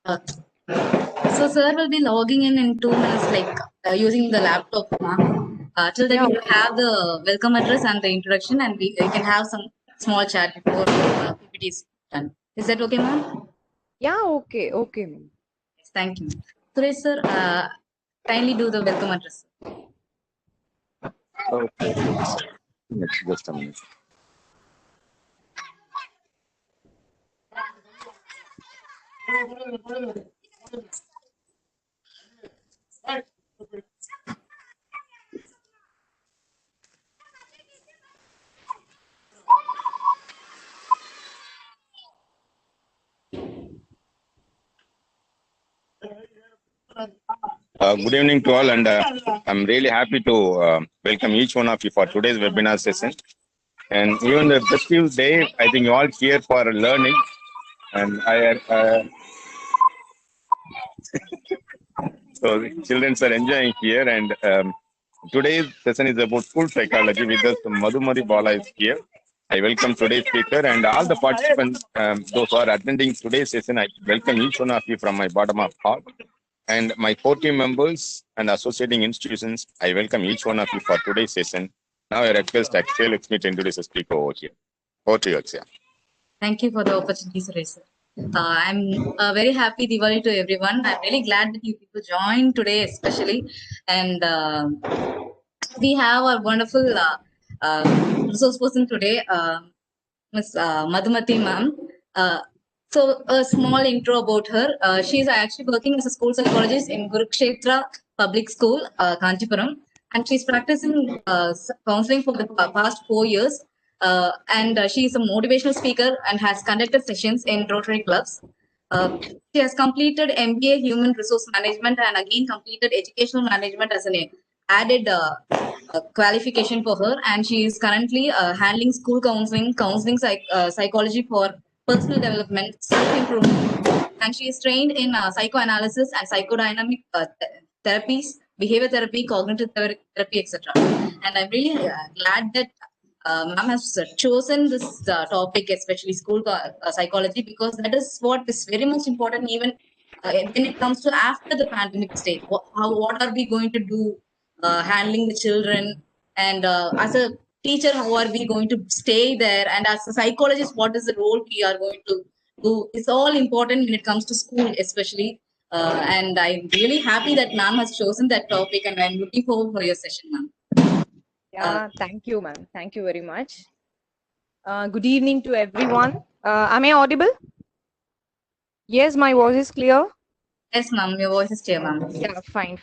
Uh, so sir will be logging in 2 minutes, like using the laptop, ma'am. Till then Yeah. we will have the welcome address and the introduction, and we can have some small chat before PPT is done. Is that okay, ma'am? Yeah, okay, okay, ma'am. Yes, thank you. Suresh sir, kindly do the welcome address. Okay. Just a minute. Good evening to all, and I'm really happy to welcome each one of you for today's webinar session. And even the festive day, I think you all here for learning, and so the children are enjoying here. And today's session is about school psychology. With us, Madhumari Bala is here. I welcome today's speaker and all the participants. Those who are attending today's session, I welcome each one of you from my bottom of heart. And my core team members and associating institutions, I welcome each one of you for today's session. Now I request Akshay Lakshmi to introduce the speaker over here. Over to you, Akshay. Thank you for the opportunity, Suresh sir. I'm very happy Diwali to everyone. I'm really glad that you people joined today, especially. And we have our wonderful resource person today, Ms. Madhumati ma'am. So a small intro about her. She's actually working as a school psychologist in Kurukshetra Public School, Kanchipuram, and she's practicing counseling for the past 4 years. And she is a motivational speaker and has conducted sessions in Rotary clubs. She has completed MBA Human Resource Management and again completed Educational Management as an added qualification for her. And she is currently handling school counseling psychology for personal development, self-improvement. And she is trained in psychoanalysis and psychodynamic therapies, behavior therapy, cognitive therapy, etc. And I'm really glad that ma'am has chosen this topic, especially school psychology, because that is what is very much important, even when it comes to after the pandemic state. What are we going to do handling the children? And as a teacher, how are we going to stay there? And as a psychologist, what is the role we are going to do? It's all important when it comes to school, especially. And I'm really happy that ma'am has chosen that topic, and I'm looking forward for your session, ma'am. Yeah, thank you, ma'am. Thank you very much. Good evening to everyone. Am I audible? Yes, my voice is clear. Yes, ma'am. Your voice is clear, ma'am. Yeah, fine.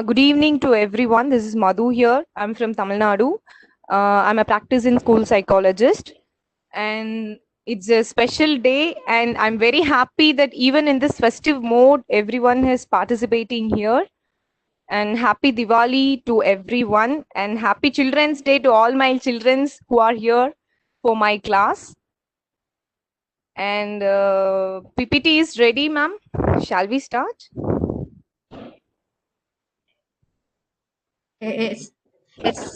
Good evening to everyone. This is Madhu here. I'm from Tamil Nadu. I'm a practicing school psychologist, and it's a special day. And I'm very happy that even in this festive mode, everyone is participating here. And happy Diwali to everyone, and happy Children's Day to all my children who are here for my class. And PPT is ready, ma'am. Shall we start? It's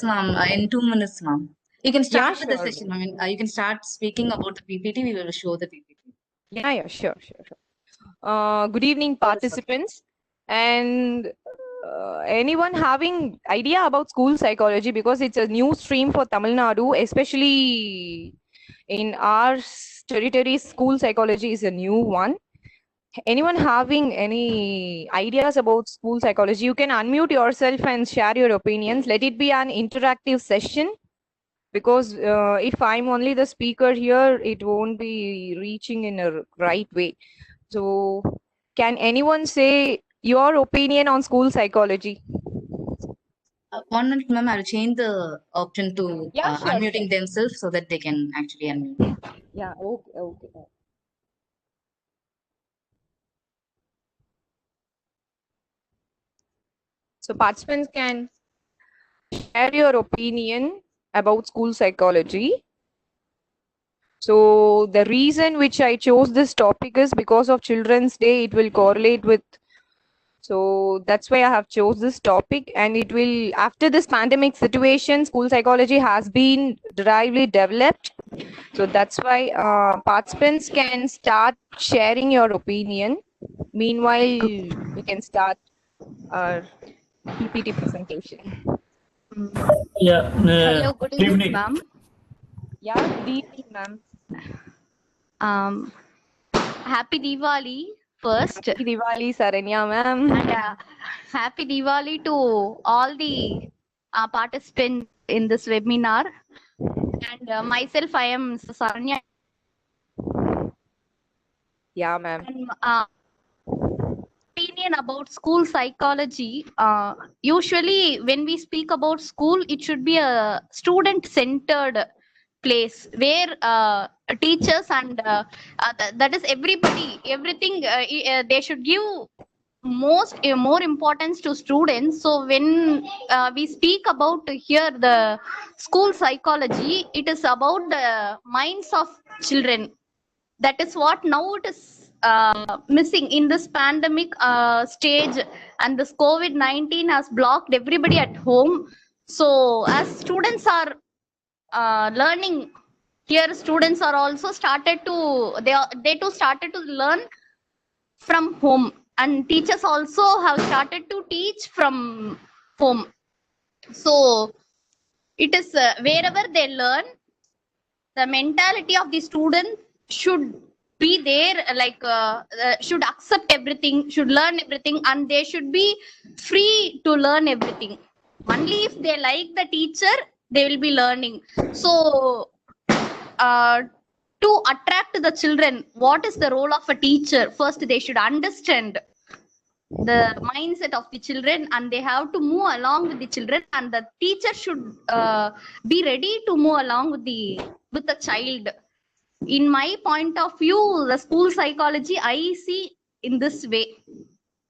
ma'am, in 2 minutes, ma'am. You can start Yeah, with the sure. session. I mean, you can start speaking about the PPT. We will show the PPT. Yeah, sure. Good evening, participants. And anyone having idea about school psychology, because it's a new stream for Tamil Nadu, especially in our territory, school psychology is a new one. Anyone having any ideas about school psychology, you can unmute yourself and share your opinions. Let it be an interactive session, because if I'm only the speaker here, it won't be reaching in a right way. So can anyone say your opinion on school psychology? 1 minute, ma'am. I'll change the option to Yeah, sure. unmuting themselves so that they can actually unmute. Yeah, okay. So participants can share your opinion about school psychology. So the reason which I chose this topic is because of Children's Day. It will correlate with, so that's why I have chose this topic. And it will, after this pandemic situation, school psychology has been directly developed. So that's why participants can start sharing your opinion. Meanwhile, we can start our PPT presentation. Yeah. Hello, good Good evening, evening. ma'am. Yeah, good evening, ma'am. Happy Diwali first, Happy Diwali, Saranya ma'am. and happy Diwali to all the participants in this webinar. And myself, I am Saranya. Yeah, ma'am. And, opinion about school psychology. Usually, when we speak about school, it should be a student-centered place where teachers and that is everybody, everything they should give more importance to students. So when we speak about here the school psychology, it is about the minds of children. That is what now it is missing in this pandemic stage, and this COVID-19 has blocked everybody at home. So as students are learning here, students are also started to they too started to learn from home, and teachers also have started to teach from home. So it is wherever they learn, the mentality of the student should be there, like should accept everything, should learn everything, and they should be free to learn everything. Only if they like the teacher, they will be learning. So to attract the children, what is the role of a teacher? First, they should understand the mindset of the children, and they have to move along with the children, and the teacher should be ready to move along with the child. In my point of view, the school psychology I see in this way.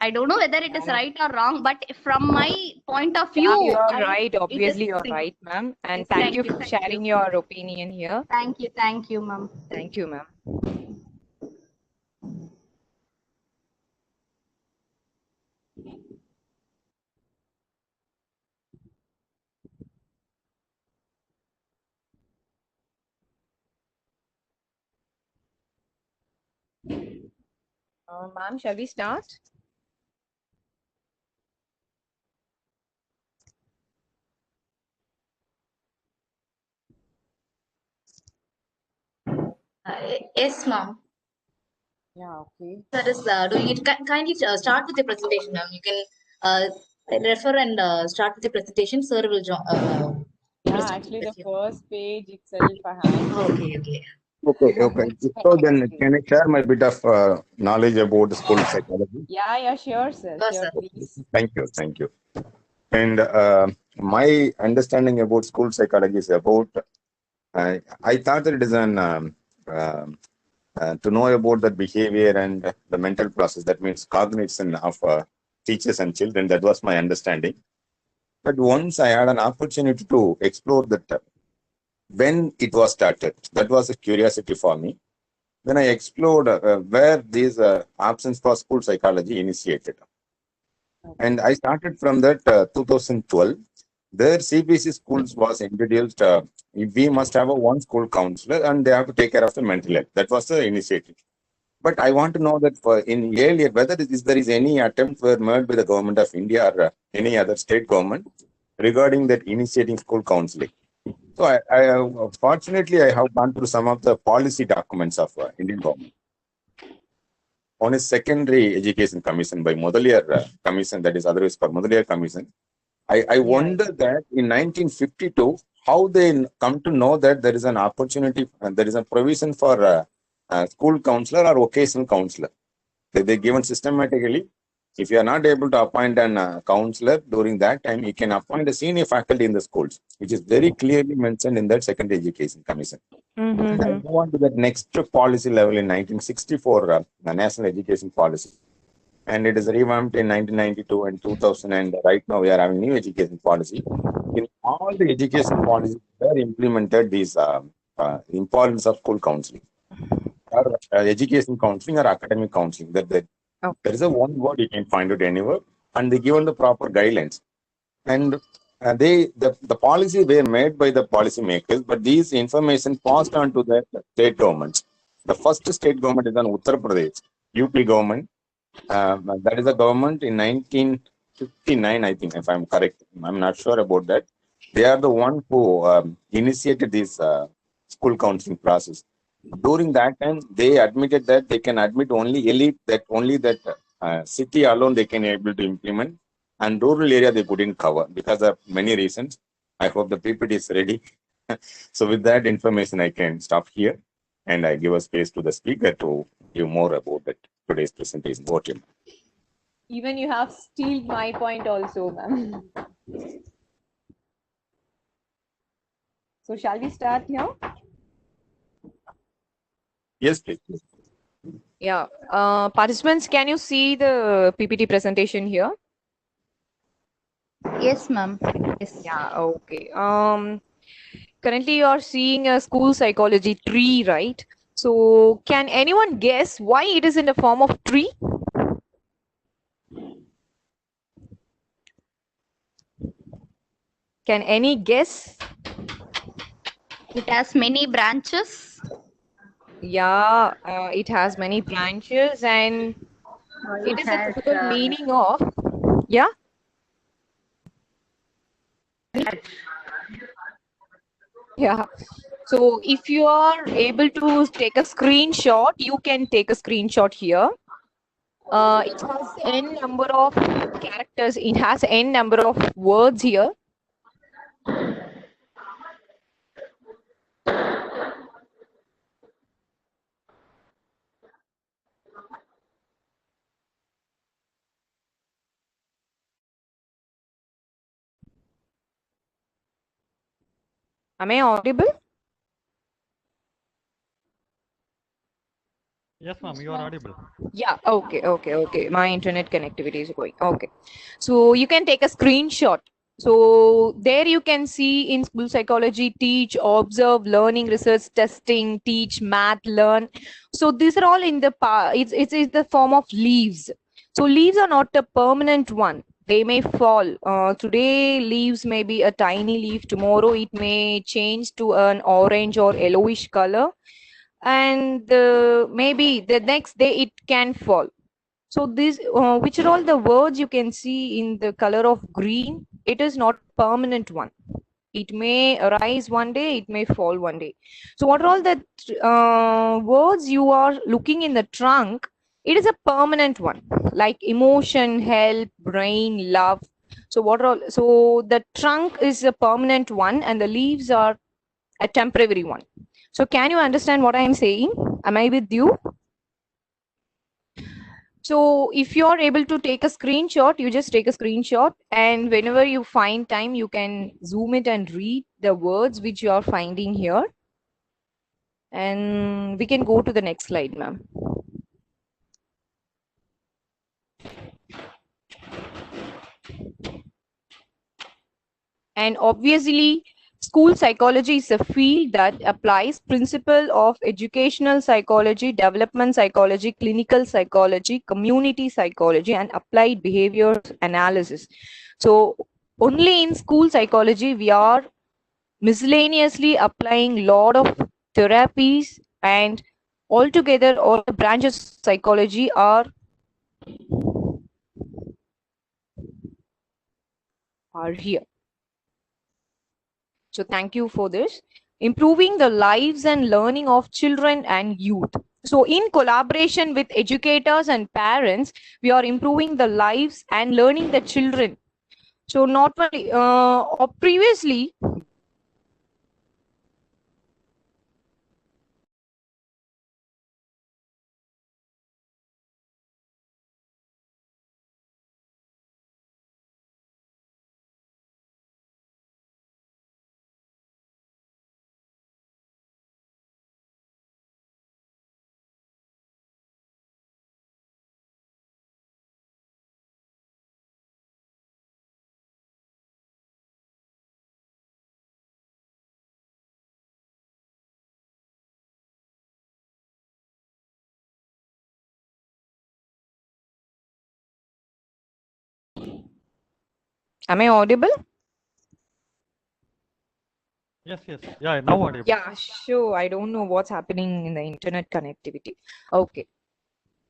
I don't know whether it is right or wrong, but from my point of view, Yeah, you're right. it is Obviously, you're thing. right, ma'am. And Yes, thank thank you you, for thank sharing you. your opinion here. Thank you, ma'am. Thank you, ma'am. Ma'am, shall we start? Yes, ma'am. Yeah, okay. That is doing it. Kindly start with the presentation, ma'am. You can refer and start with the presentation. Sir will join. Yeah, actually, the first page itself I had. Okay, okay. Okay. So then, can I share my bit of knowledge about school psychology? Yeah, sure, sir. Sure, Sure, sir. please. Thank you. And my understanding about school psychology is about, I thought that it is to know about the behavior and the mental process, that means cognition of teachers and children. That was my understanding. But once I had an opportunity to explore that when it was started, that was a curiosity for me. Then I explored where these absence for school psychology initiated. And I started from that 2012. There CBSE schools was introduced. We must have a one school counselor and they have to take care of the mental health. That was the initiative. But I want to know that in earlier, whether there is any attempt were made by the government of India or any other state government regarding that initiating school counseling. So fortunately, I have gone through some of the policy documents of Indian government. One is Secondary Education Commission by Mudaliar Commission, that is otherwise called Mudaliar Commission. I wonder that in 1952, how they come to know that there is an opportunity, there is a provision for school counselor or vocational counselor. They're given systematically. If you are not able to appoint a counselor during that time, you can appoint a senior faculty in the schools, which is very clearly mentioned in that Secondary Education Commission. And I go on to that next policy level in 1964, the National Education Policy. And it is revamped in 1992 and 2000. And right now we are having new education policy. In all the education policies, were implemented these importance of school counseling, or education counseling or academic counseling. There is a one word you can find it anywhere, and they given the proper guidelines. And the policy were made by the policy makers, but these information passed on to the state governments. The first state government is on Uttar Pradesh, UP government. That is the government in 1959, I think, if I'm correct. I'm not sure about that. They are the one who initiated this school counseling process. During that time, they admitted that they can admit only elite, that only that city alone they can able to implement, and rural area they couldn't cover because of many reasons. I hope the PPT is ready. So with that information, I can stop here, and I give a space to the speaker to give more about that today's presentation. Over to you. Even you have stealed my point also, ma'am. So shall we start now? Yes, please. Yeah. Participants, can you see the PPT presentation here? Yes, ma'am. Yes. Yeah, okay. Currently you are seeing a school psychology tree, right? So can anyone guess why it is in the form of tree? Can any guess? It has many branches. Yeah, it has many branches and it is a typical meaning of, yeah? Yeah. So if you are able to take a screenshot, you can take a screenshot here. It has n number of characters. It has n number of words here. Am I audible? Yes, ma'am, you are audible. Yeah, okay. My internet connectivity is going. Okay. So you can take a screenshot. So there you can see in school psychology, teach, observe, learning, research, testing, teach, math, learn. So these are all in the it's the form of leaves. So leaves are not a permanent one. They may fall. Today leaves may be a tiny leaf. Tomorrow it may change to an orange or yellowish color, and maybe the next day it can fall. So this which are all the words you can see in the color of green. It is not permanent one. It may arise one day, it may fall one day. So what are all the words you are looking in the trunk? It is a permanent one, like emotion, help, brain, love. So what are all, so the trunk is a permanent one and the leaves are a temporary one. So can you understand what I am saying? Am I with you? So if you are able to take a screenshot, you just take a screenshot, and whenever you find time, you can zoom it and read the words which you are finding here. And we can go to the next slide, ma'am. And obviously, school psychology is a field that applies principle of educational psychology, development psychology, clinical psychology, community psychology, and applied behavior analysis. So only in school psychology, we are miscellaneously applying lot of therapies, and altogether all the branches of psychology are here. So thank you for this. Improving the lives and learning of children and youth. So in collaboration with educators and parents, we are improving the lives and learning the children. So not only previously, am I audible? Yes, yeah, now audible. Yeah, sure. I don't know what's happening in the internet connectivity. Okay.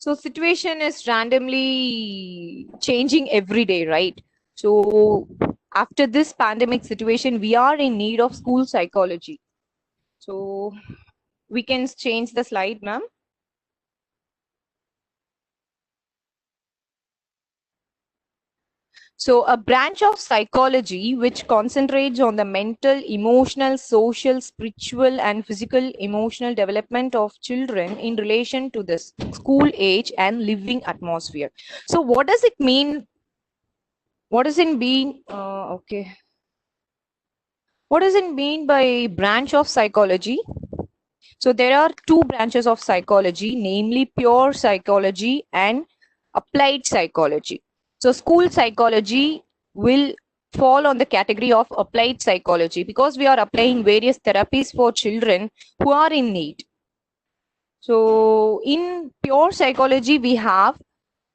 So situation is randomly changing every day, right? So after this pandemic situation, we are in need of school psychology. So we can change the slide, ma'am. So a branch of psychology which concentrates on the mental, emotional, social, spiritual, and physical emotional development of children in relation to the school age and living atmosphere. So what does it mean? What does it mean? Okay. What does it mean by branch of psychology? So there are two branches of psychology, namely pure psychology and applied psychology. So school psychology will fall on the category of applied psychology because we are applying various therapies for children who are in need. So in pure psychology, we have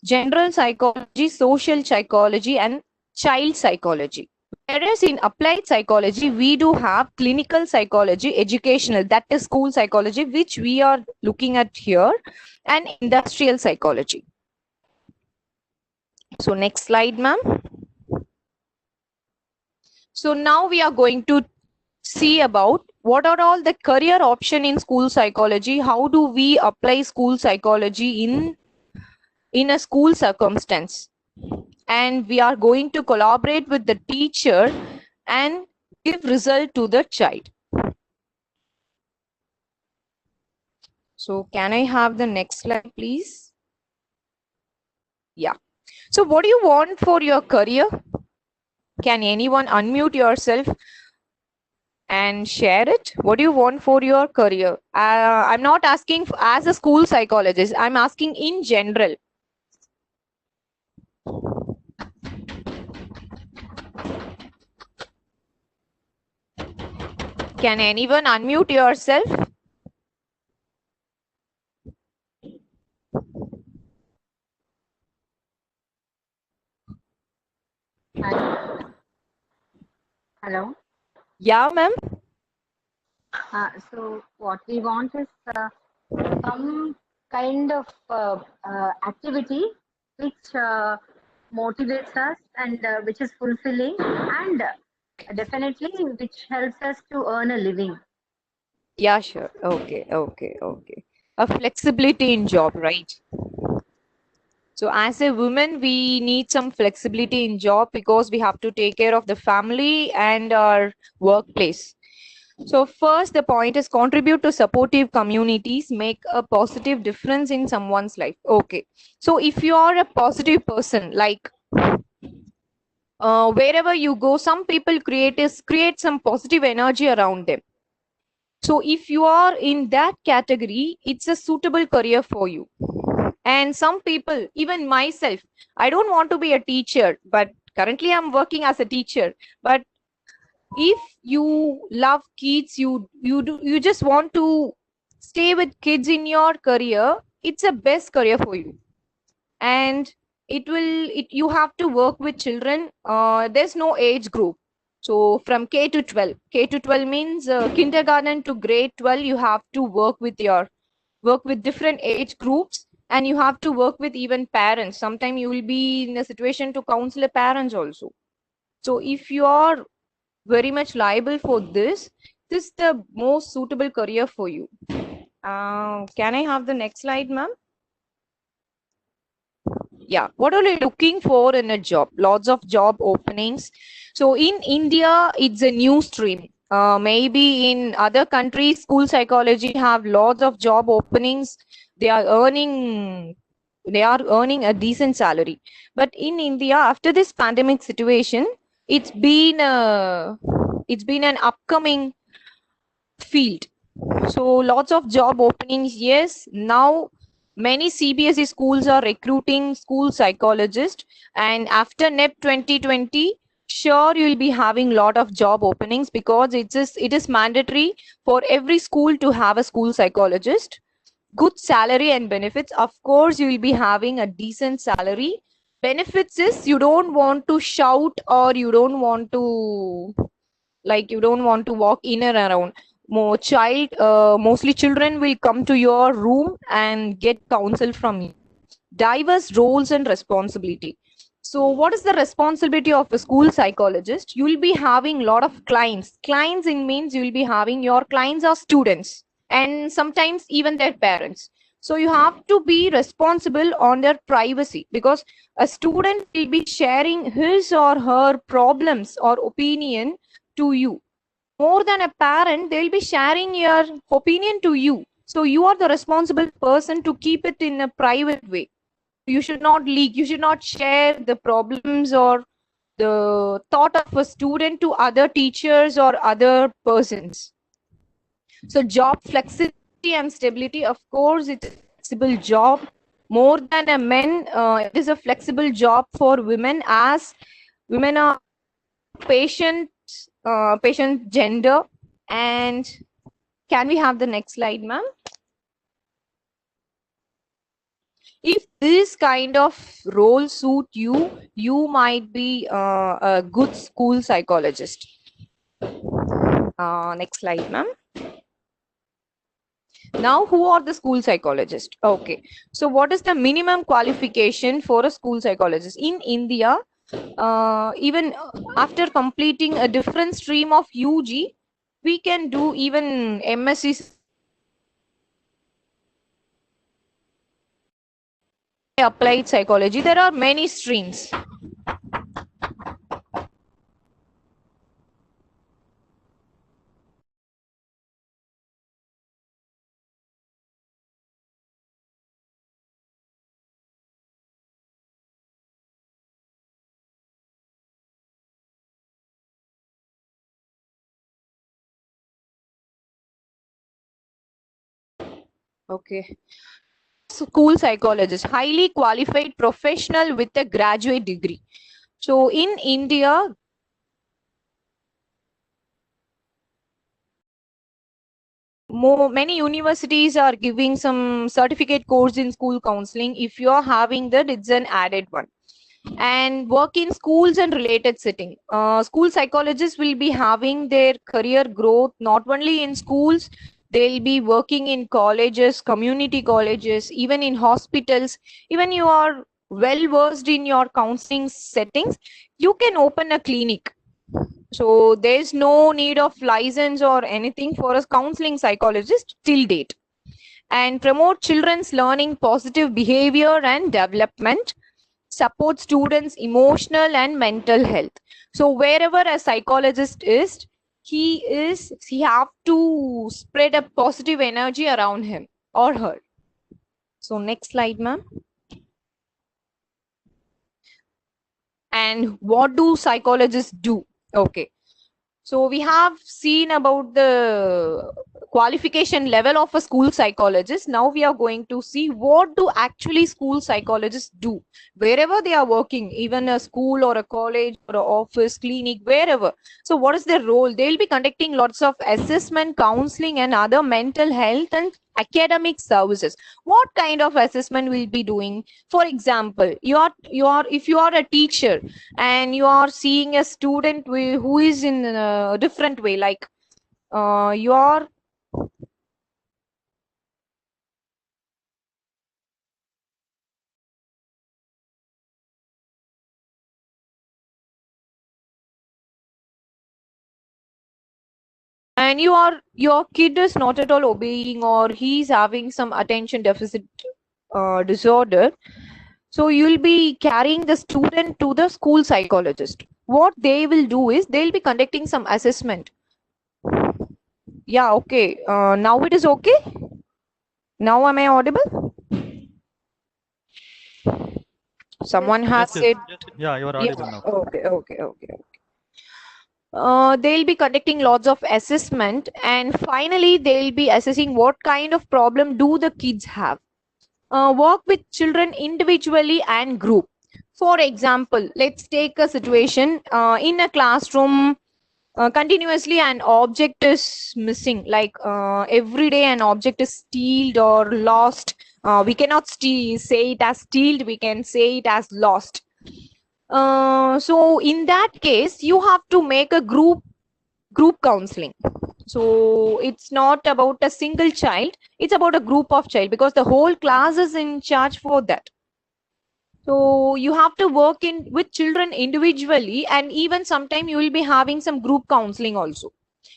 general psychology, social psychology, and child psychology. Whereas in applied psychology, we do have clinical psychology, educational, that is school psychology, which we are looking at here, and industrial psychology. So next slide, ma'am. So now we are going to see about what are all the career option in school psychology. How do we apply school psychology in a school circumstance? And we are going to collaborate with the teacher and give result to the child. So can I have the next slide, please? Yeah. So what do you want for your career? Can anyone unmute yourself and share it? What do you want for your career? I'm not asking as a school psychologist. I'm asking in general. Can anyone unmute yourself? Hello. Yeah, ma'am. So what we want is some kind of activity which motivates us and which is fulfilling and definitely which helps us to earn a living. Yeah, sure. Okay. A flexibility in job, right? So as a woman, we need some flexibility in job because we have to take care of the family and our workplace. So first, the point is contribute to supportive communities, make a positive difference in someone's life. Okay. So if you are a positive person, like wherever you go, some people create some positive energy around them. So if you are in that category, it's a suitable career for you. And some people, even myself, I don't want to be a teacher, but currently I'm working as a teacher. But if you love kids, you just want to stay with kids in your career, it's a best career for you. And you have to work with children. There's no age group. So from K to 12, K to 12 means kindergarten to grade 12, you have to work with different age groups, and you have to work with even parents. Sometimes you will be in a situation to counsel a parents also. So if you are very much liable for this is the most suitable career for you. Can I have the next slide, ma'am? Yeah, what are you looking for in a job? Lots of job openings. So in India, it's a new stream. Maybe in other countries, school psychology have lots of job openings. They are earning a decent salary. But in India, after this pandemic situation, it's been an upcoming field. So lots of job openings. Yes, now many CBSE schools are recruiting school psychologists, and after NEP 2020, sure you will be having lot of job openings because it is mandatory for every school to have a school psychologist. Good salary and benefits. Of course, you will be having a decent salary. Benefits is you don't want to shout, or you don't want to walk in and around. Mostly children will come to your room and get counsel from you. diverse roles and responsibility. So what is the responsibility of a school psychologist? You will be having a lot of clients. Clients in means you will be having your clients are students and sometimes even their parents. So you have to be responsible on their privacy, because a student will be sharing his or her problems or opinion to you. More than a parent, they'll be sharing your opinion to you. So you are the responsible person to keep it in a private way. You should not leak, you should not share the problems or the thought of a student to other teachers or other persons. So job flexibility and stability, of course, it's a flexible job. More than a men, it is a flexible job for women, as women are patient gender. And can we have the next slide, ma'am? If this kind of role suit you, you might be a good school psychologist. Next slide, ma'am. Now, who are the school psychologists? Okay, so what is the minimum qualification for a school psychologist in India? Even after completing a different stream of UG, we can do even MSc applied psychology. There are many streams. Okay. School psychologist, highly qualified professional with a graduate degree. So in India, many universities are giving some certificate course in school counseling. If you are having that, it's an added one. And work in schools and related setting. School psychologists will be having their career growth not only in schools, they'll be working in colleges, community colleges, even in hospitals. Even you are well versed in your counseling settings, you can open a clinic. So there's no need of license or anything for a counseling psychologist till date. And promote children's learning, positive behavior and development, support students' emotional and mental health. So wherever a psychologist is, he have to spread a positive energy around him or her. So next slide, ma'am. And what do psychologists do? Okay. So we have seen about the qualification level of a school psychologist. Now we are going to see what do actually school psychologists do wherever they are working, even a school or a college or an office, clinic, wherever. So what is their role? They'll be conducting lots of assessment, counseling and other mental health and academic services. What kind of assessment will be doing? For example, if you are a teacher and you are seeing a student who is in a different way, like you are and your kid is not at all obeying, or he's having some attention deficit disorder. So you'll be carrying the student to the school psychologist. What they will do is they'll be conducting some assessment. Yeah, okay. Now it is okay. Now am I audible? Someone has Yes, said. yes. Yeah, you are audible now. Okay. They'll be conducting lots of assessment, and finally they'll be assessing what kind of problem do the kids have. Work with children individually and group. For example, let's take a situation in a classroom. Continuously an object is missing, like every day an object is stealed or lost. We cannot say it as stealed, we can say it as lost. So in that case, you have to make a group counseling. So it's not about a single child, it's about a group of child, because the whole class is in charge for that. So you have to work in with children individually, and even sometime you will be having some group counseling also.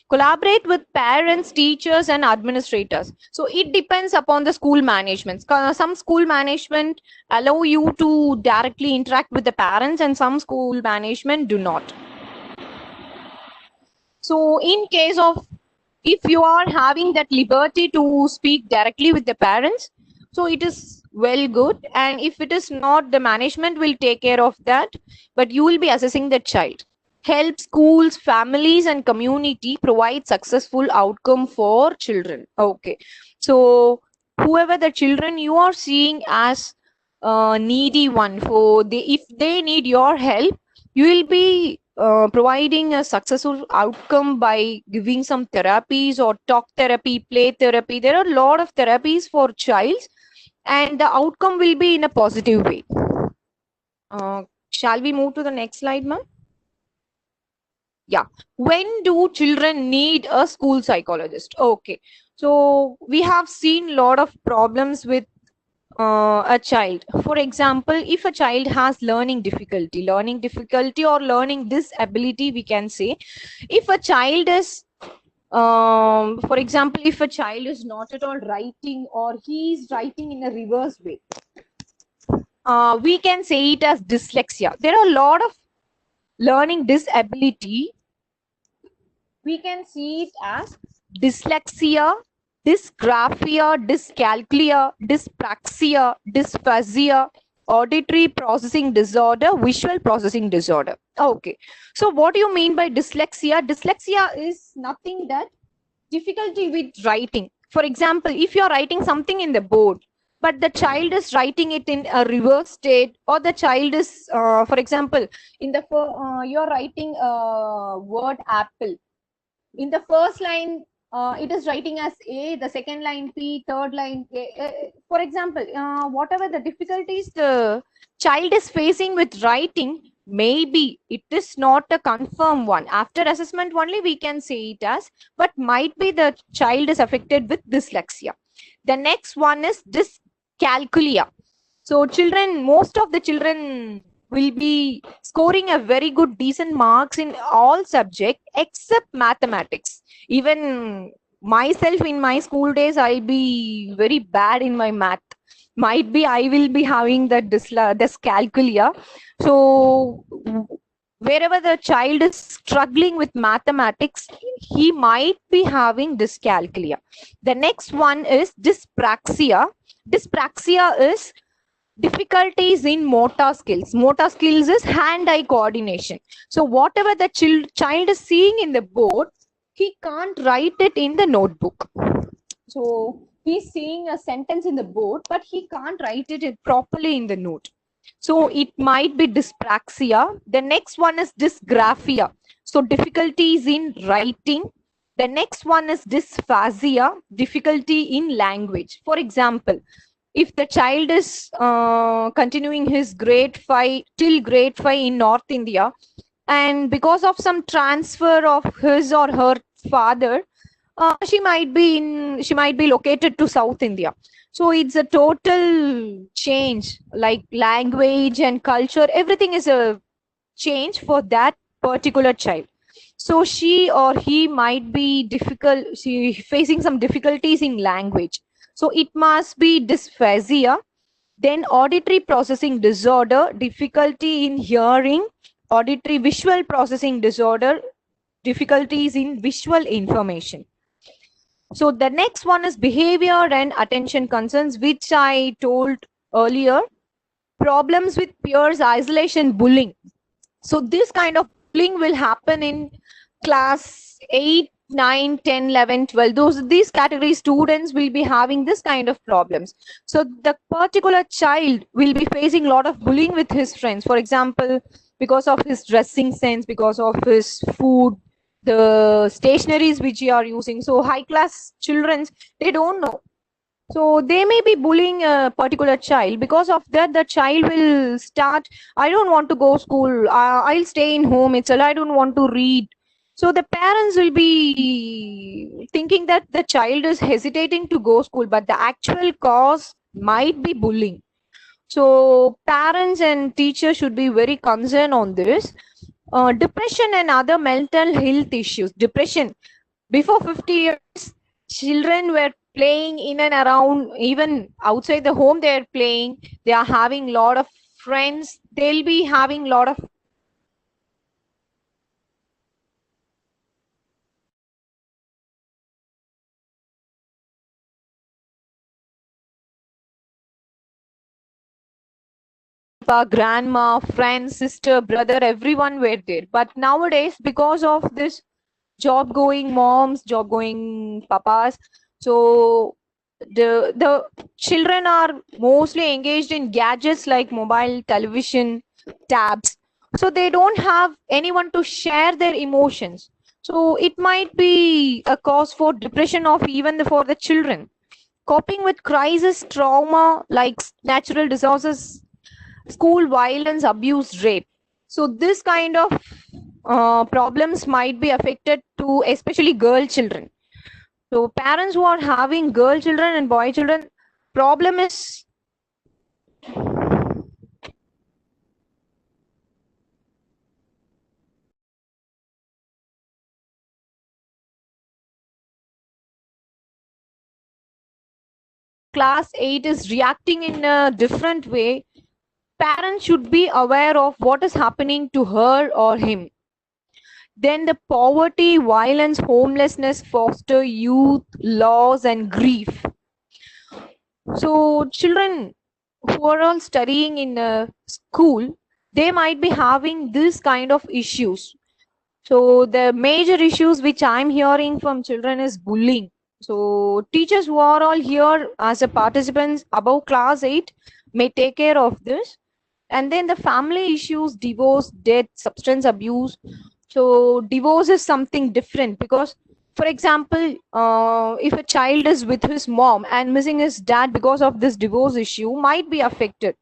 Collaborate with parents, teachers, and administrators. So it depends upon the school management. Some school management allow you to directly interact with the parents, and some school management do not. So in case of, if you are having that liberty to speak directly with the parents, so it is well good. And if it is not, the management will take care of that, but you will be assessing the child. Help schools, families, and community provide successful outcome for children. Okay, so whoever the children you are seeing as needy one, for if they need your help, you will be providing a successful outcome by giving some therapies or talk therapy, play therapy. There are a lot of therapies for child, and the outcome will be in a positive way. Shall we move to the next slide, ma'am? Yeah. When do children need a school psychologist? Okay. So we have seen a lot of problems with a child. For example, if a child has learning difficulty or learning disability, we can say, if a child is for example, if a child is not at all writing, or he is writing in a reverse way, we can say it as dyslexia. There are a lot of learning disability. We can see it as dyslexia, dysgraphia, dyscalculia, dyspraxia, dysphasia, auditory processing disorder, visual processing disorder. Okay. So what do you mean by dyslexia? Dyslexia is nothing that difficulty with writing. For example, if you are writing something in the board, but the child is writing it in a reverse state, or the child is, for example, in the you are writing word apple. In the first line, it is writing as A, the second line P, third line A. For example, whatever the difficulties the child is facing with writing, maybe it is not a confirmed one. After assessment only we can say it as, but might be the child is affected with dyslexia. The next one is dyscalculia. So children, most of the children will be scoring a very good, decent marks in all subjects except mathematics. Even myself in my school days, I'll be very bad in my math. Might be I will be having that dyscalculia. So wherever the child is struggling with mathematics, he might be having dyscalculia. The next one is dyspraxia. Dyspraxia is difficulties in motor skills. Motor skills is hand-eye coordination. So whatever the child is seeing in the board, he can't write it in the notebook. So he's seeing a sentence in the board, but he can't write it properly in the note. So it might be dyspraxia. The next one is dysgraphia. So difficulties in writing. The next one is dysphasia, difficulty in language. For example, if the child is continuing his grade 5 till grade 5 in North India, and because of some transfer of his or her father, she might be located to South India. So it's a total change, like language and culture, everything is a change for that particular child. So she or he might be facing some difficulties in language. So it must be dysphasia. Then auditory processing disorder, difficulty in hearing, auditory visual processing disorder, difficulties in visual information. So the next one is behavior and attention concerns, which I told earlier. Problems with peers, isolation, bullying. So this kind of bullying will happen in class 8, 9, 10, 11, 12. These category students will be having this kind of problems. So the particular child will be facing a lot of bullying with his friends. For example, because of his dressing sense, because of his food, the stationaries which you are using. So high class children, they don't know. So they may be bullying a particular child. Because of that, the child will start, I don't want to go school. I'll stay in home itself. I don't want to read. So the parents will be thinking that the child is hesitating to go school, but the actual cause might be bullying. So parents and teachers should be very concerned on this. Depression and other mental health issues. Depression. Before 50 years, children were playing in and around, even outside the home, they're playing. They are having a lot of friends. They'll be having a lot of grandma, friends, sister, brother, everyone were there. But nowadays, because of this job going moms, job going papas, so the children are mostly engaged in gadgets like mobile, television, tabs. So they don't have anyone to share their emotions. So it might be a cause for depression of even for the children. Coping with crisis, trauma like natural disasters, school violence, abuse, rape. So this kind of problems might be affected to especially girl children. So parents who are having girl children and boy children, problem is class 8 is reacting in a different way. Parents should be aware of what is happening to her or him. Then the poverty, violence, homelessness foster youth, loss, and grief. So children who are all studying in a school, they might be having this kind of issues. So the major issues which I'm hearing from children is bullying. So teachers who are all here as a participants above class 8 may take care of this. And then the family issues, divorce, death, substance abuse. So divorce is something different because, for example, if a child is with his mom and missing his dad because of this divorce issue, might be affected.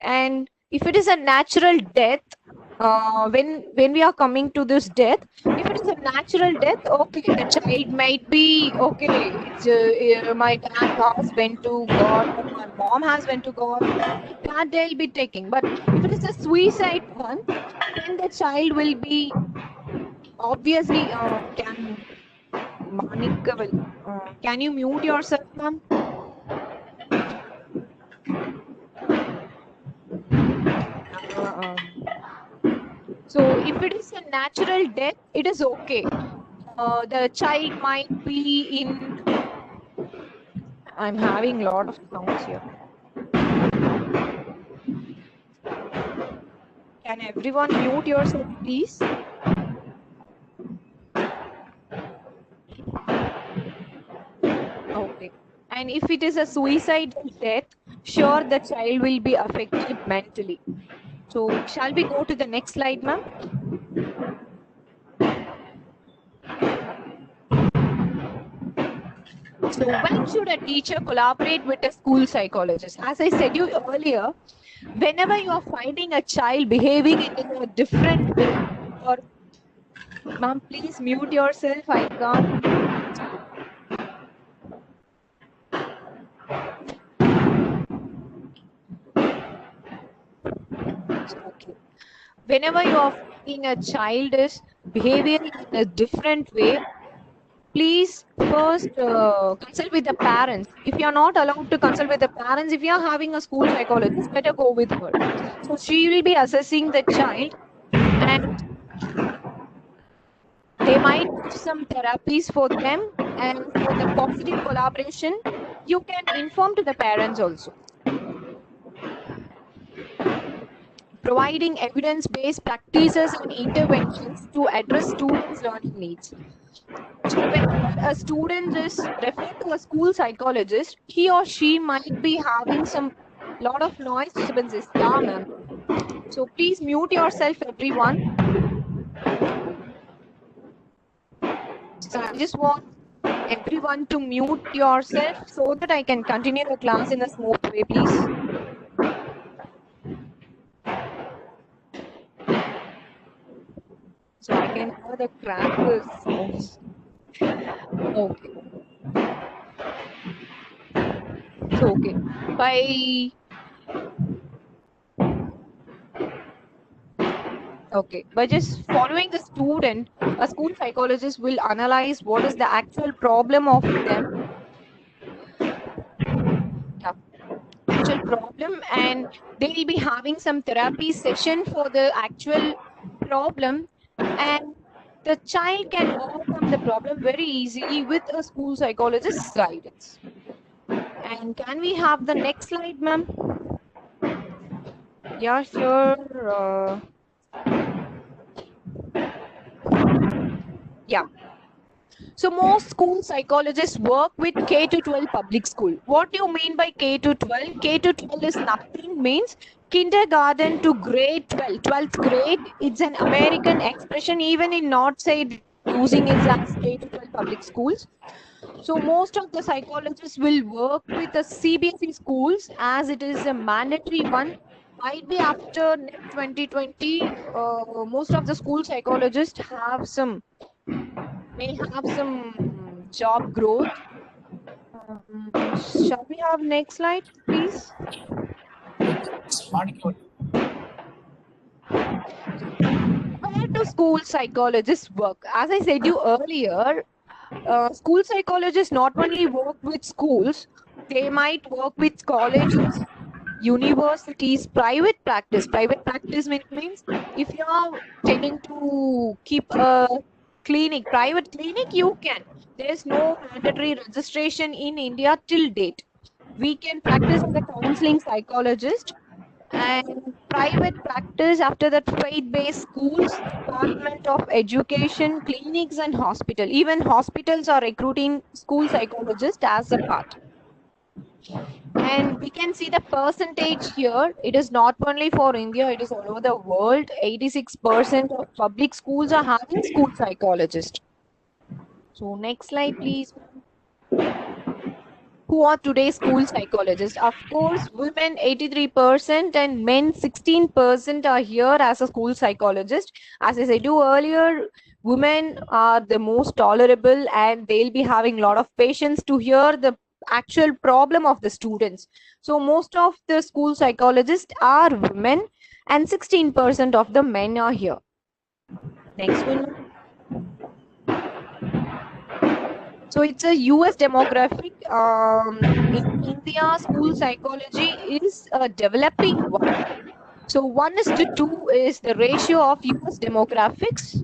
And if it is a natural death, when we are coming to this death, if it is a natural death, okay, the child might be okay. My dad has went to God, or my mom has went to God. That they'll be taking. But if it is a suicide one, then the child will be obviously can Monica will can you mute yourself, ma'am? So if it is a natural death, it is okay. The child might be in. I'm having a lot of sounds here. Can everyone mute yourself, please? Okay. And if it is a suicidal death, sure the child will be affected mentally. So shall we go to the next slide, ma'am? So when should a teacher collaborate with a school psychologist? As I said you earlier, whenever you are finding a child behaving in a different way, or ma'am, please mute yourself. I can't. Okay. Whenever you are finding a child is behaving in a different way, please first consult with the parents. If you are not allowed to consult with the parents, if you are having a school psychologist, better go with her. So she will be assessing the child, and they might do some therapies for them. And for the positive collaboration, you can inform to the parents also. Providing evidence-based practices and interventions to address students' learning needs. So when a student is referred to a school psychologist, he or she might be having some lot of noise disturbances. Yeah, ma'am. So please mute yourself, everyone. So I just want everyone to mute yourself so that I can continue the class in a smooth way, please. So I can hear the crackers. Okay. So okay. By Okay, by just following the student, a school psychologist will analyze what is the actual problem of them, actual problem, and they will be having some therapy session for the actual problem, and the child can overcome the problem very easily with a school psychologist's guidance. And can we have the next slide, ma'am? Yeah, sure. Yeah. So most school psychologists work with K to 12 public school. What do you mean by K to 12? K to 12 is nothing, means kindergarten to grade 12, 12th grade. It's an American expression, even in North side using it as K to 12 public schools. So most of the psychologists will work with the CBSE schools as it is a mandatory one. Might be after 2020, most of the school psychologists may have some job growth. Shall we have next slide, please? Where do school psychologists work? As I said you earlier, school psychologists not only work with schools, they might work with colleges, universities, private practice. Private practice means if you are tending to keep a clinic, private clinic, you can. There's no mandatory registration in India till date. We can practice as a counseling psychologist, and private practice after that, faith-based schools, Department of Education, clinics and hospital. Even hospitals are recruiting school psychologists as a part. And we can see the percentage here. It is not only for India, it is all over the world. 86% of public schools are having school psychologists. So next slide, please. Who are today's school psychologists? Of course, women 83% and men 16% are here as a school psychologist. As I said you earlier, women are the most tolerable and they'll be having a lot of patience to hear the actual problem of the students. So most of the school psychologists are women and 16% of the men are here. Next one. So it's a US demographic. In India, school psychology is a developing one. So 1:2 is the ratio of US demographics.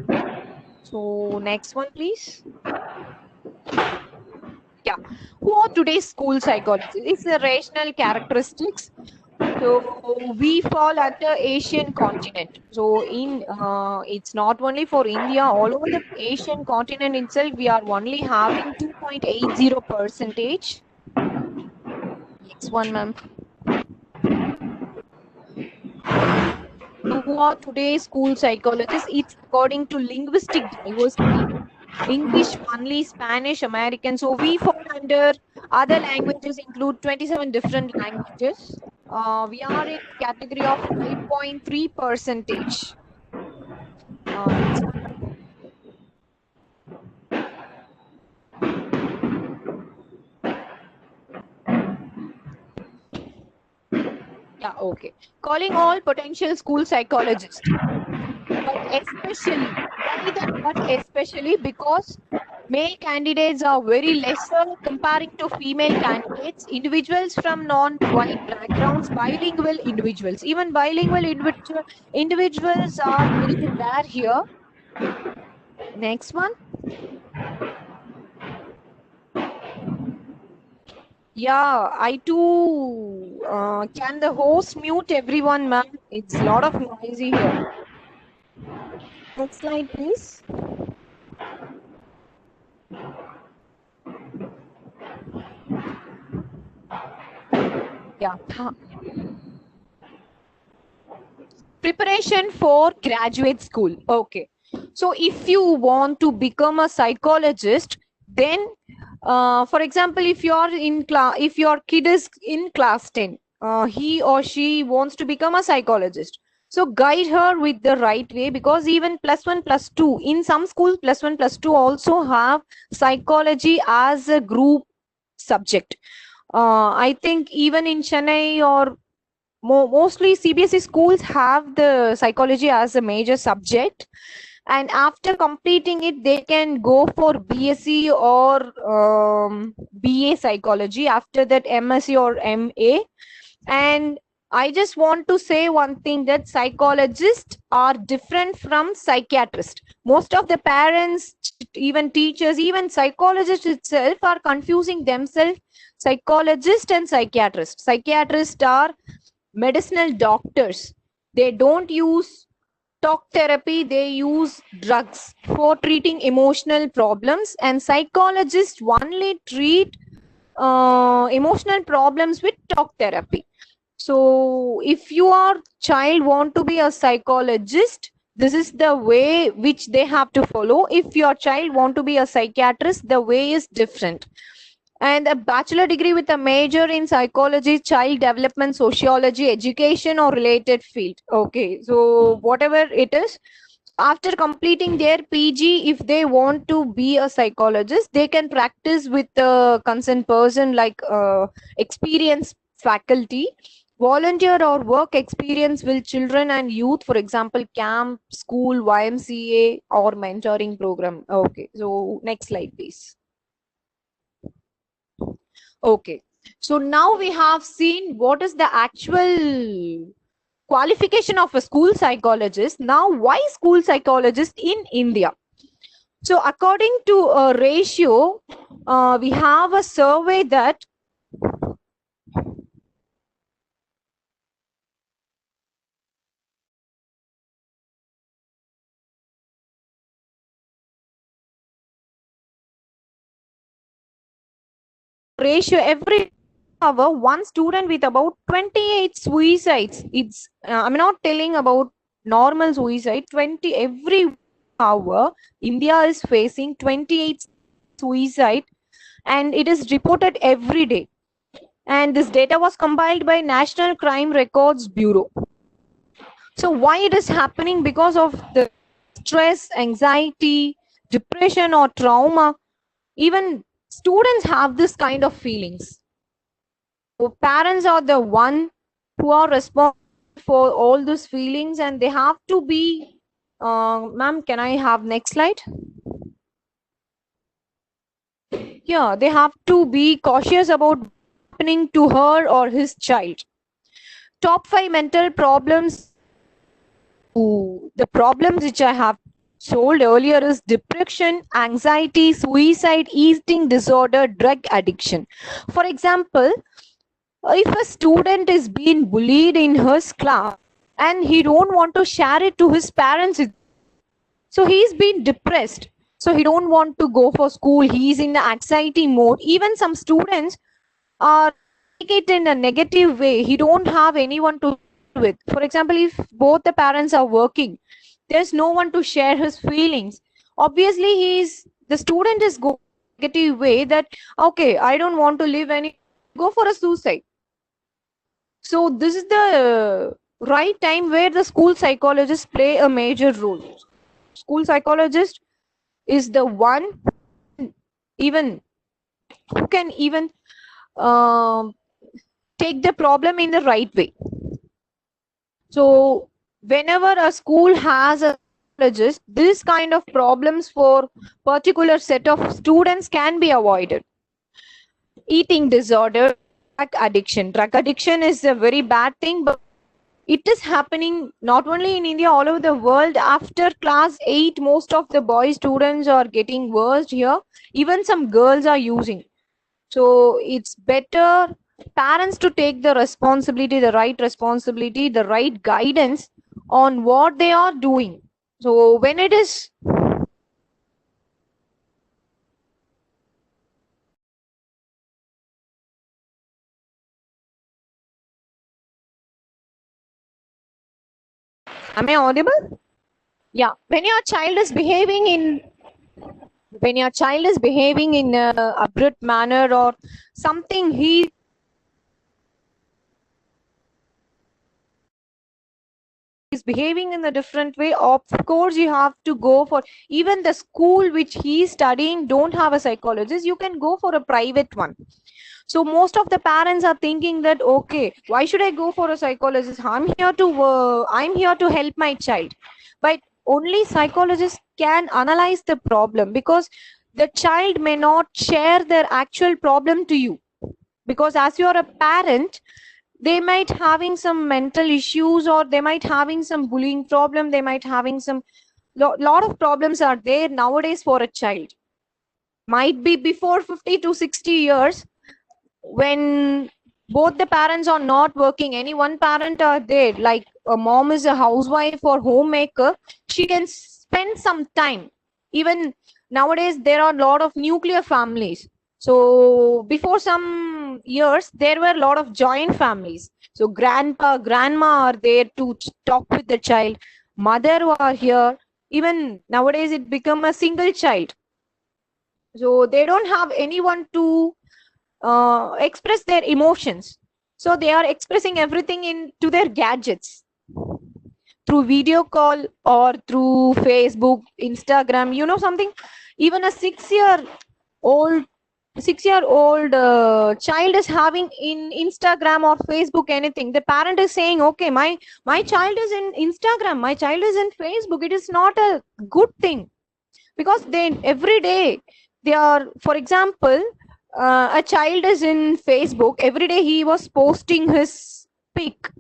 So next one, please. Yeah. Who are today's school psychologists? It's the rational characteristics. So we fall under Asian continent. So in it's not only for India, all over the Asian continent itself, we are only having 2.80%. Next one, ma'am. Who are today's school psychologists? It's according to linguistic diversity. English only, Spanish, American. So we fall under other languages, include 27 different languages. We are in category of 5.3%. Yeah, okay. Calling all potential school psychologists. But especially because male candidates are very lesser comparing to female candidates, individuals from non-white backgrounds, bilingual individuals. Even bilingual individuals are very rare here. Next one. Yeah, I too. Can the host mute everyone, ma'am? It's a lot of noisy here. Next slide, please. Yeah. Preparation for graduate school. Okay. So if you want to become a psychologist, then for example, if you're in class, if your kid is in class 10, he or she wants to become a psychologist. So guide her with the right way, because even +1, +2, in some schools, +1, +2 also have psychology as a group subject. I think even in Chennai or mostly CBSE schools have the psychology as a major subject, and after completing it they can go for BSc or BA psychology, after that MSc or MA. And I just want to say one thing, that psychologists are different from psychiatrists. Most of the parents, even teachers, even psychologists itself are confusing themselves, psychologist and psychiatrist. Psychiatrists are medicinal doctors. They don't use talk therapy, they use drugs for treating emotional problems, and psychologists only treat emotional problems with talk therapy. So if your child want to be a psychologist, this is the way which they have to follow. If your child want to be a psychiatrist, the way is different. And a bachelor degree with a major in psychology, child development, sociology, education or related field. Okay, so whatever it is, after completing their PG, if they want to be a psychologist, they can practice with a concerned person, like experienced faculty, volunteer or work experience with children and youth, for example camp, school, YMCA or mentoring program. Okay, so next slide please. Okay, so now we have seen what is the actual qualification of a school psychologist. Now, why school psychologist in India? So according to a ratio, we have a survey that ratio every hour, one student with about 28 suicides. It's I'm not telling about normal suicide. 20 every hour India is facing 28 suicide, and it is reported every day. And this data was compiled by National Crime Records Bureau. So why it is happening? Because of the stress, anxiety, depression or trauma. Even students have this kind of feelings. So parents are the one who are responsible for all those feelings, and they have to be ma'am, can I have next slide? Yeah, they have to be cautious about happening to her or his child. Top 5 mental problems. The problems which I have told earlier is depression, anxiety, suicide, eating disorder, drug addiction. For example, if a student is being bullied in his class and he don't want to share it to his parents, so he's been depressed, so he don't want to go for school, he's in the anxiety mode. Even some students are take it in a negative way, he don't have anyone to with. For example, if both the parents are working, there's no one to share his feelings, obviously the student is going negative way, that okay, I don't want to live any, go for a suicide. So this is the right time where the school psychologists play a major role. School psychologist is the one even who can even take the problem in the right way. So whenever a school has a psychologist, this kind of problems for particular set of students can be avoided. Eating disorder, drug addiction. Drug addiction is a very bad thing, but it is happening not only in India, all over the world. After class 8, most of the boy students are getting worse here. Even some girls are using. So it's better parents to take the responsibility, the right guidance on what they are doing. So when it is am I audible? Yeah. When your child is behaving in a abrupt manner or something, he is behaving in a different way, of course you have to go for, even the school which he is studying don't have a psychologist, you can go for a private one. So most of the parents are thinking that, okay, why should I go for a psychologist? I'm here to help my child. But only psychologists can analyze the problem, because the child may not share their actual problem to you, because as you're a parent, they might having some mental issues, or they might having some bullying problem, they might having some lot of problems are there nowadays for a child. Might be before 50 to 60 years, when both the parents are not working, any one parent are there, like a mom is a housewife or homemaker, she can spend some time. Even nowadays there are a lot of nuclear families. So before some years there were a lot of joint families, so grandpa grandma are there to talk with the child, mother are here. Even nowadays it become a single child, so they don't have anyone to express their emotions, so they are expressing everything into their gadgets, through video call or through Facebook, Instagram, something. Even a 6-year-old child is having in Instagram or Facebook anything. The parent is saying, okay, my child is in Instagram, my child is in Facebook. It is not a good thing, because they every day they are, for example, a child is in Facebook, every day he was posting his pic,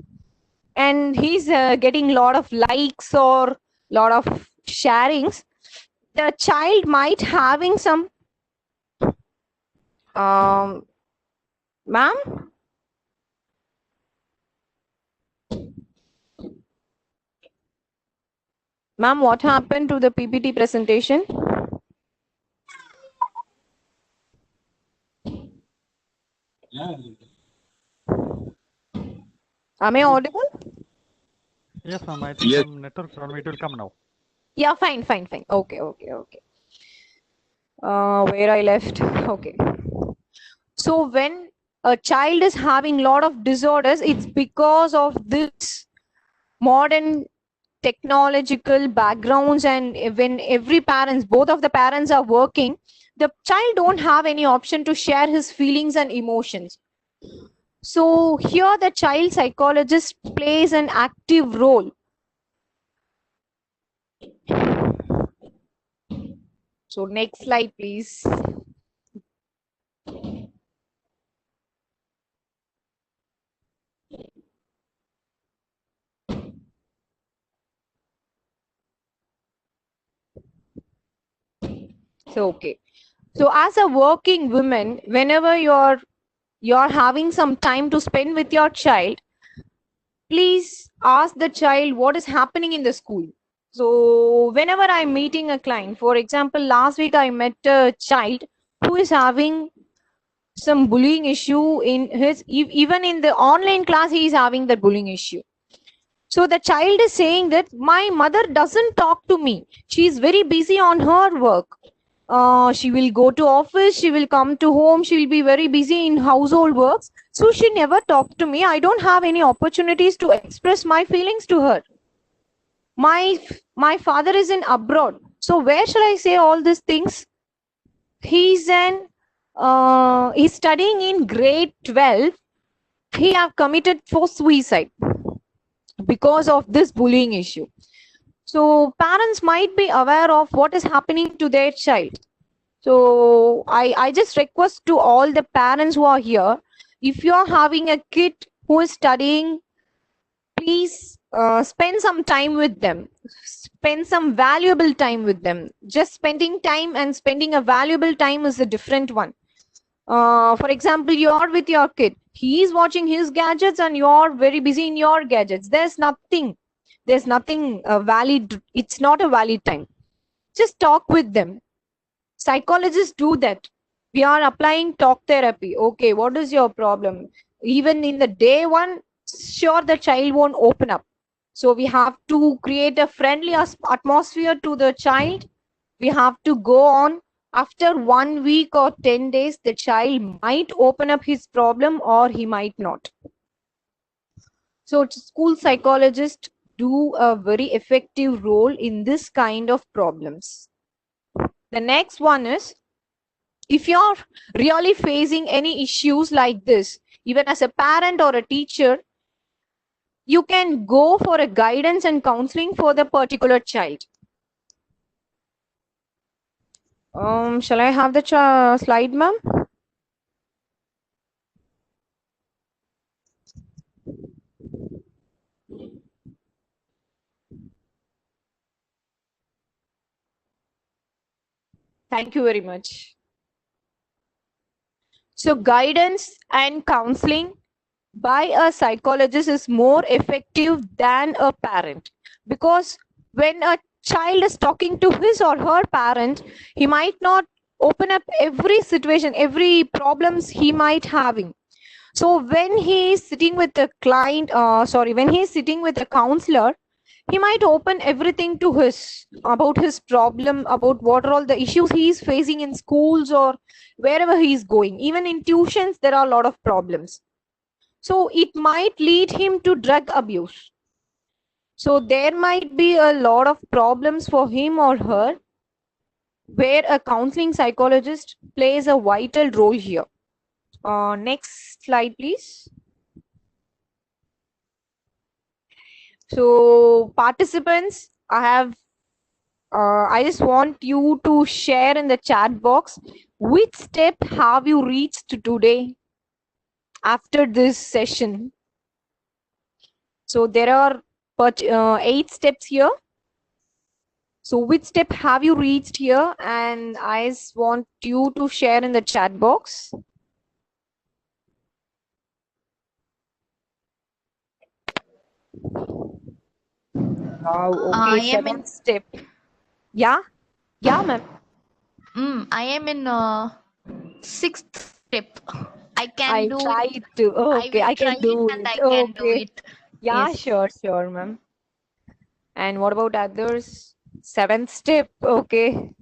and he's getting a lot of likes or lot of sharings. The child might having some ma'am, what happened to the PPT presentation? Am I audible? Yes, ma'am. I think Yes. some network problem. It will come now. Yeah, fine. Okay. Where I left. Okay. So when a child is having lot of disorders, it's because of this modern technological backgrounds, and when both of the parents are working, the child don't have any option to share his feelings and emotions. So here the child psychologist plays an active role. So next slide, please. So okay. So as a working woman, whenever you're having some time to spend with your child, please ask the child what is happening in the school. So whenever I'm meeting a client, for example, last week I met a child who is having some bullying issue in his, even in the online class, he is having the bullying issue. So the child is saying that my mother doesn't talk to me. She is very busy on her work. She will go to office, she will come to home, she will be very busy in household works. So she never talked to me. I don't have any opportunities to express my feelings to her. My father is in abroad. So where shall I say all these things? He's studying in grade 12. He have committed for suicide because of this bullying issue. So parents might be aware of what is happening to their child. So I just request to all the parents who are here, if you are having a kid who is studying, please spend some time with them. Spend some valuable time with them. Just spending time and spending a valuable time is a different one. For example, you are with your kid. He is watching his gadgets and you are very busy in your gadgets. There's nothing valid. It's not a valid time. Just talk with them. Psychologists do that. We are applying talk therapy. Okay, what is your problem? Even in the day one, sure, the child won't open up. So we have to create a friendly atmosphere to the child. We have to go on. After 1 week or 10 days, the child might open up his problem or he might not. So school psychologists do a very effective role in this kind of problems. The next one is if you're really facing any issues like this, even as a parent or a teacher, you can go for a guidance and counseling for the particular child. Shall I have the slide, ma'am? Thank you very much. So guidance and counseling by a psychologist is more effective than a parent, because when a child is talking to his or her parent, he might not open up every situation, every problems he might having. So when he is sitting with the client, when he is sitting with a counselor, he might open everything to his about his problem, about what are all the issues he is facing in schools or wherever he is going. Even in tuitions, there are a lot of problems. So it might lead him to drug abuse. So there might be a lot of problems for him or her, where a counseling psychologist plays a vital role here. Next slide, please. So participants, I just want you to share in the chat box which step have you reached today after this session. So there are 8 steps here. So which step have you reached here? And I just want you to share in the chat box. Okay, I am in 7th step. Yeah, ma'am. I am in 6th step. I can I do tried it. to. Okay, I try can do it and it. I can do Okay. it. Yeah, Yes. sure, ma'am. And what about others? 7th step. Okay.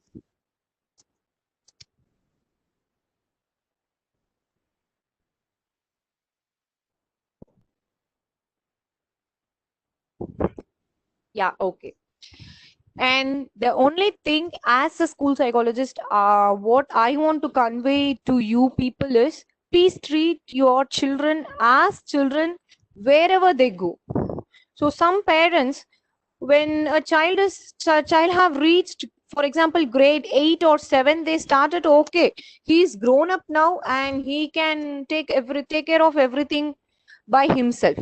Yeah, okay. And the only thing as a school psychologist, what I want to convey to you people is, please treat your children as children wherever they go. So some parents, when a child have reached, for example, grade 8 or 7, they started, okay, he's grown up now and he can take care of everything by himself.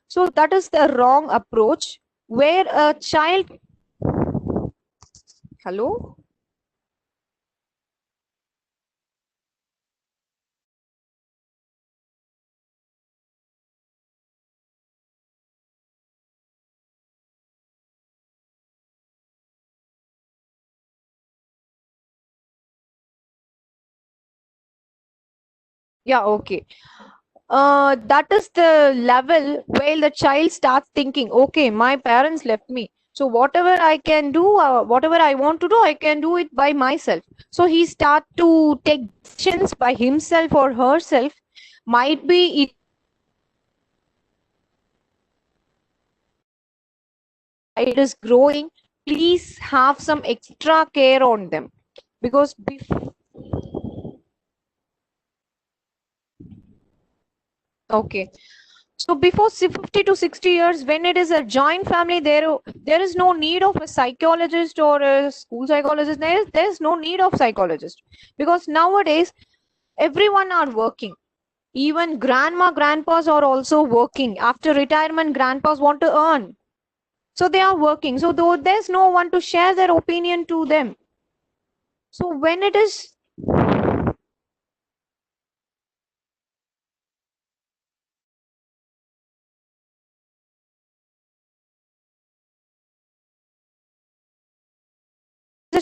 So that is the wrong approach, where a child, hello, yeah, okay. That is the level where the child starts thinking, okay, my parents left me, so whatever I can do, whatever I want to do, I can do it by myself. So he start to take decisions by himself or herself. Might be it is growing, please have some extra care on them, because okay, so before 50 to 60 years, when it is a joint family, there is no need of a psychologist or a school psychologist. There is no need of psychologist, because nowadays everyone are working. Even grandpas are also working. After retirement, grandpas want to earn, so they are working. So though there's no one to share their opinion to them. So when it is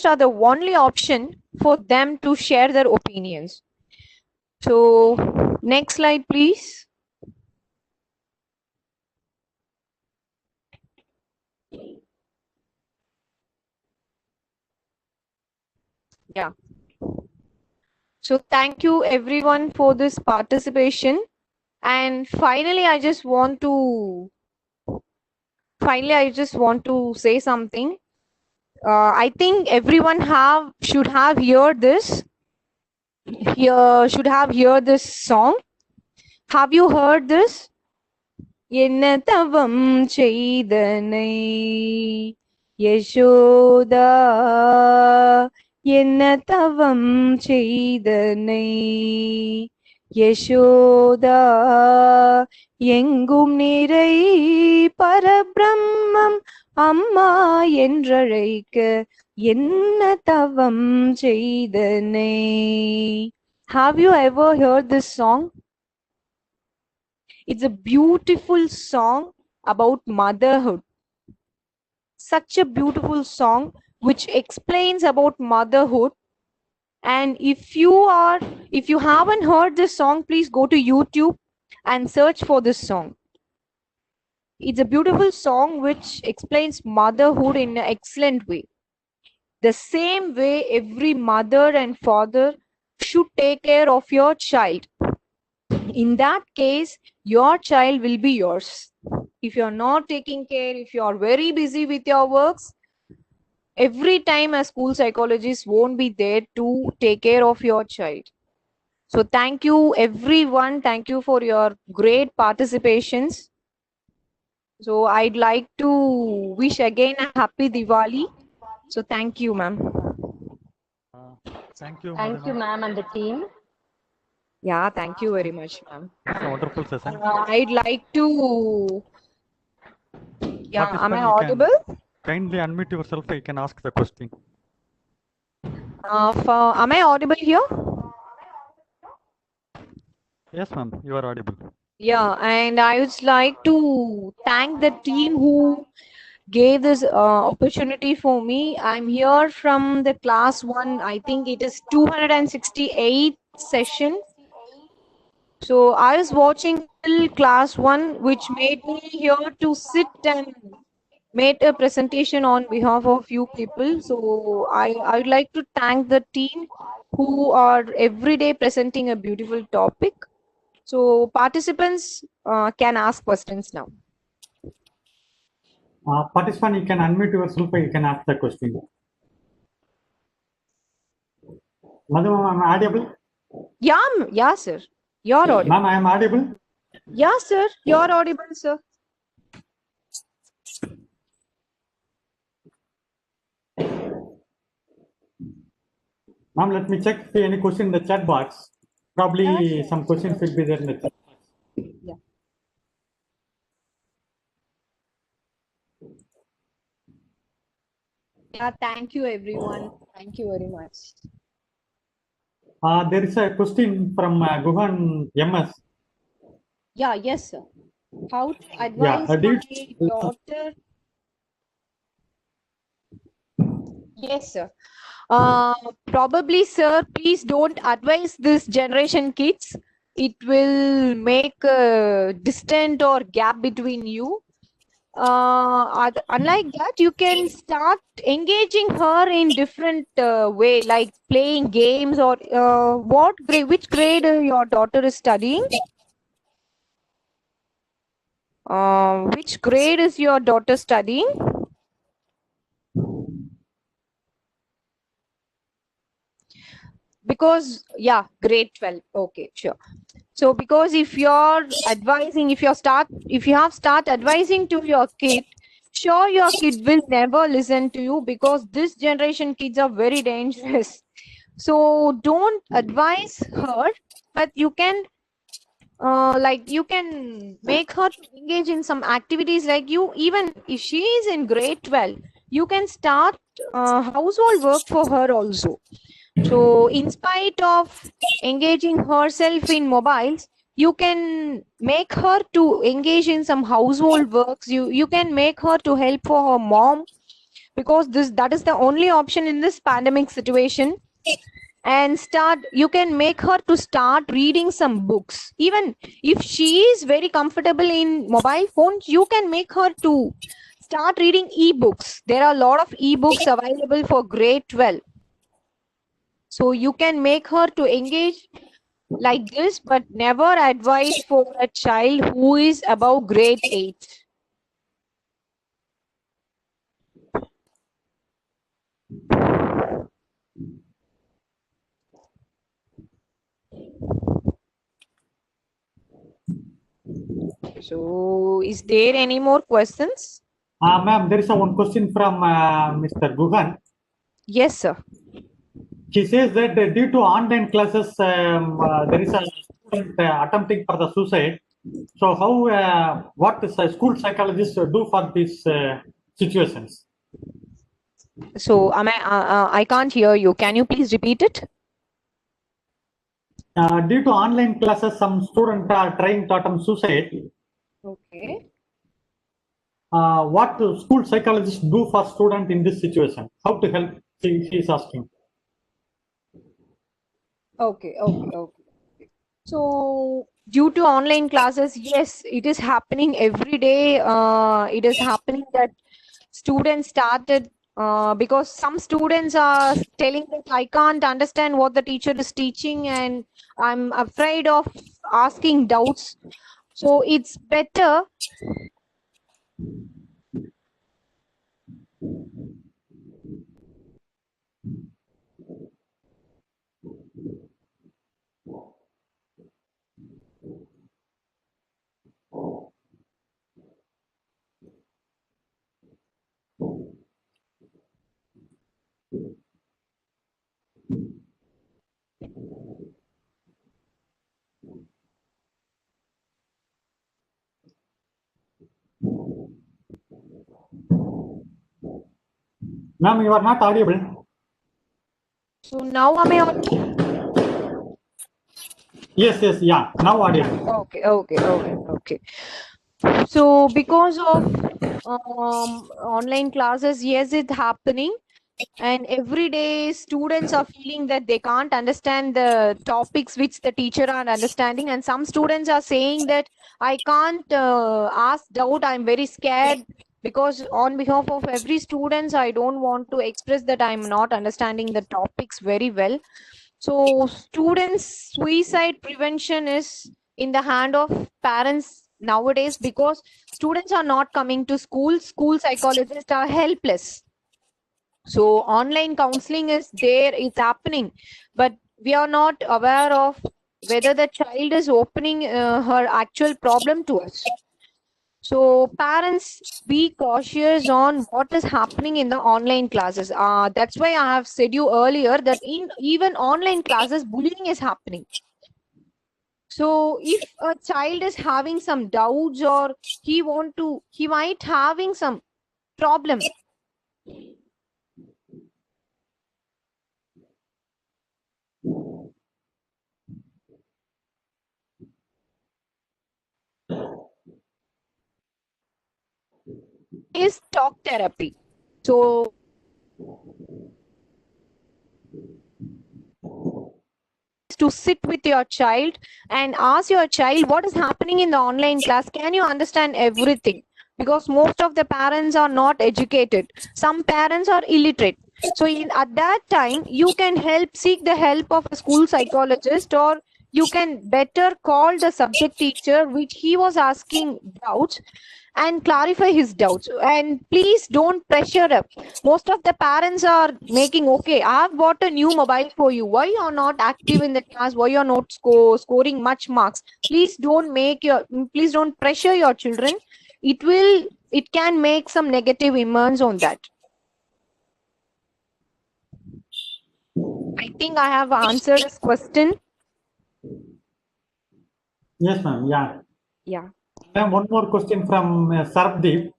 are the only option for them to share their opinions. So next slide, please. Yeah. So thank you everyone for this participation. And finally, I just want to say something. I think everyone should have heard this. should have heard this song. Have you heard this? என்ன தவம் செய்தனை யசோதா என்ன தவம் செய்தனை யசோதா எங்கும் நிறை பரபிரம்மம் அம்மா என்றழைக்க என்ன தவம் செய்தனை. Have you ever heard this song? It's a beautiful song about motherhood. Such a beautiful song which explains about motherhood. And if you haven't heard this song, please go to YouTube and search for this song. It's a beautiful song which explains motherhood in an excellent way. The same way every mother and father should take care of your child. In that case, your child will be yours. If you're not taking care, if you're very busy with your works, every time a school psychologist won't be there to take care of your child. So thank you everyone. Thank you for your great participations. So I'd like to wish again a happy Diwali. So thank you, ma'am. Thank you, Thank you, Madhuma. ma'am, and the team. Yeah, thank you very much, ma'am. It's a wonderful session. I'd like to. Yeah, am I Participant, you can audible? kindly unmute yourself. You can ask the question. Am I audible here? Yes, ma'am. You are audible. Yeah, and I would like to thank the team who gave this opportunity for me. I'm here from the class 1. I think it is 268 session. So I was watching till class 1, which made me here to sit and made a presentation on behalf of few people. So I would like to thank the team who are every day presenting a beautiful topic. So participants can ask questions now. Participant, you can unmute yourself. You can ask the question. Madhuma, I am audible. Yeah, sir. You're audible. Ma'am, I am audible. Yeah, sir. You're audible, sir. Ma'am, let me check any question in the chat box. Probably some questions will be there in the chat. Yeah. Yeah, thank you everyone. Thank you very much. There is a question from Guhan MS. Yeah, yes, sir. How to advise my daughter? Yes, sir. Probably, sir, please don't advise this generation kids. It will make a distance or gap between you. Unlike that, you can start engaging her in different way, like playing games or which grade your daughter is studying? Which grade is your daughter studying? Because, yeah, grade 12. Okay, sure. So because if you're advising, if you have start advising to your kid, sure your kid will never listen to you, because this generation kids are very dangerous. So don't advise her, but you can you can make her to engage in some activities, like even if she is in grade 12, you can start household work for her also. So in spite of engaging herself in mobiles, you can make her to engage in some household works. You can make her to help for her mom, because that is the only option in this pandemic situation. And you can make her to start reading some books. Even if she is very comfortable in mobile phones, you can make her to start reading e-books. There are a lot of e-books available for grade 12. So you can make her to engage like this, but never advise for a child who is above grade 8. So, is there any more questions? Ma'am, there is one question from Mr. Guhan. Yes, sir. He says that due to online classes, there is a student attempting for the suicide. So how, what does a school psychologist do for these situations? So, I can't hear you. Can you please repeat it? Due to online classes, some students are trying to attempt suicide. Okay. What do school psychologists do for student in this situation? How to help? He is asking. Okay. So, due to online classes, yes, it is happening every day. It is happening that students started because some students are telling that I can't understand what the teacher is teaching and I'm afraid of asking doubts. So it's better. Ma'am, you are not audible. So now am I audible? Yes, yeah. Now audible. Okay. So because of online classes, yes, it's happening. And every day students are feeling that they can't understand the topics which the teacher are understanding. And some students are saying that I can't ask doubt. I'm very scared because on behalf of every students, I don't want to express that I'm not understanding the topics very well. So students suicide prevention is in the hand of parents nowadays because students are not coming to school. School psychologists are helpless. So online counseling is there, it's happening, but we are not aware of whether the child is opening her actual problem to us. So parents, be cautious on what is happening in the online classes. That's why I have said you earlier that in even online classes, bullying is happening. So if a child is having some doubts or he might having some problem. Is talk therapy. So to sit with your child and ask your child what is happening in the online class. Can you understand everything? Because most of the parents are not educated. Some parents are illiterate. So at that time, you can seek the help of a school psychologist, or you can better call the subject teacher which he was asking doubts and clarify his doubts. And please don't pressure up. Most of the parents are making, okay, I've bought a new mobile for you. Why you're not active in the class? Why you're not scoring much marks? Please don't pressure your children. It can make some negative immense on that. I think I have answered this question. Yes, ma'am. Yeah. Ma'am, one more question from Sarabdeep.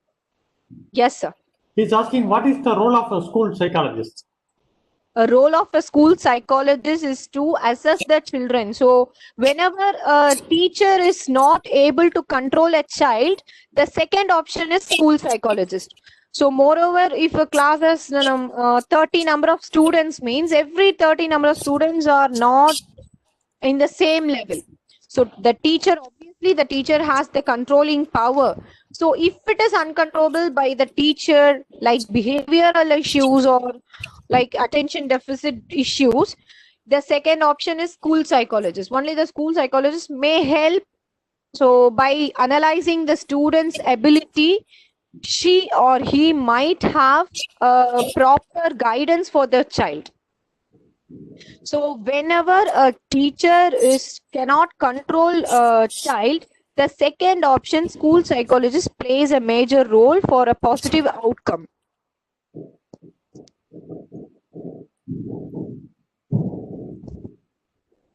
Yes, sir. He's asking, what is the role of a school psychologist? A role of a school psychologist is to assess the children. So whenever a teacher is not able to control a child, the second option is school psychologist. So moreover, if a class has 30 number of students, means every 30 number of students are not in the same level. So the teacher has the controlling power. So if it is uncontrollable by the teacher, like behavioral issues or like attention deficit issues, the second option is school psychologist. Only the school psychologist may help. So by analyzing the student's ability, she or he might have proper guidance for the child. So whenever a teacher cannot control a child, The second option, school psychologist plays a major role for a positive outcome.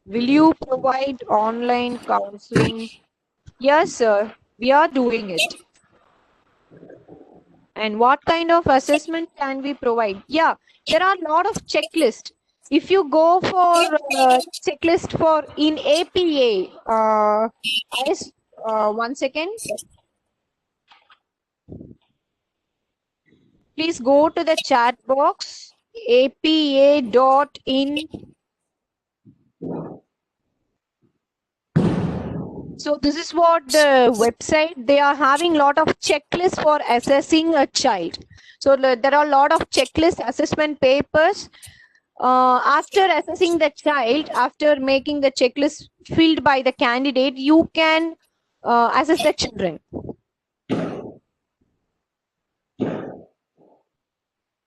Will you provide online counseling? Yes, sir. We are doing it. And what kind of assessment can we provide? Yeah, there are a lot of checklists. If you go for checklist for in APA, one second. Please go to the chat box, apa.in. So this is what the website, they are having a lot of checklists for assessing a child. So there are a lot of checklist assessment papers. After assessing the child, after making the checklist filled by the candidate, you can assess the children.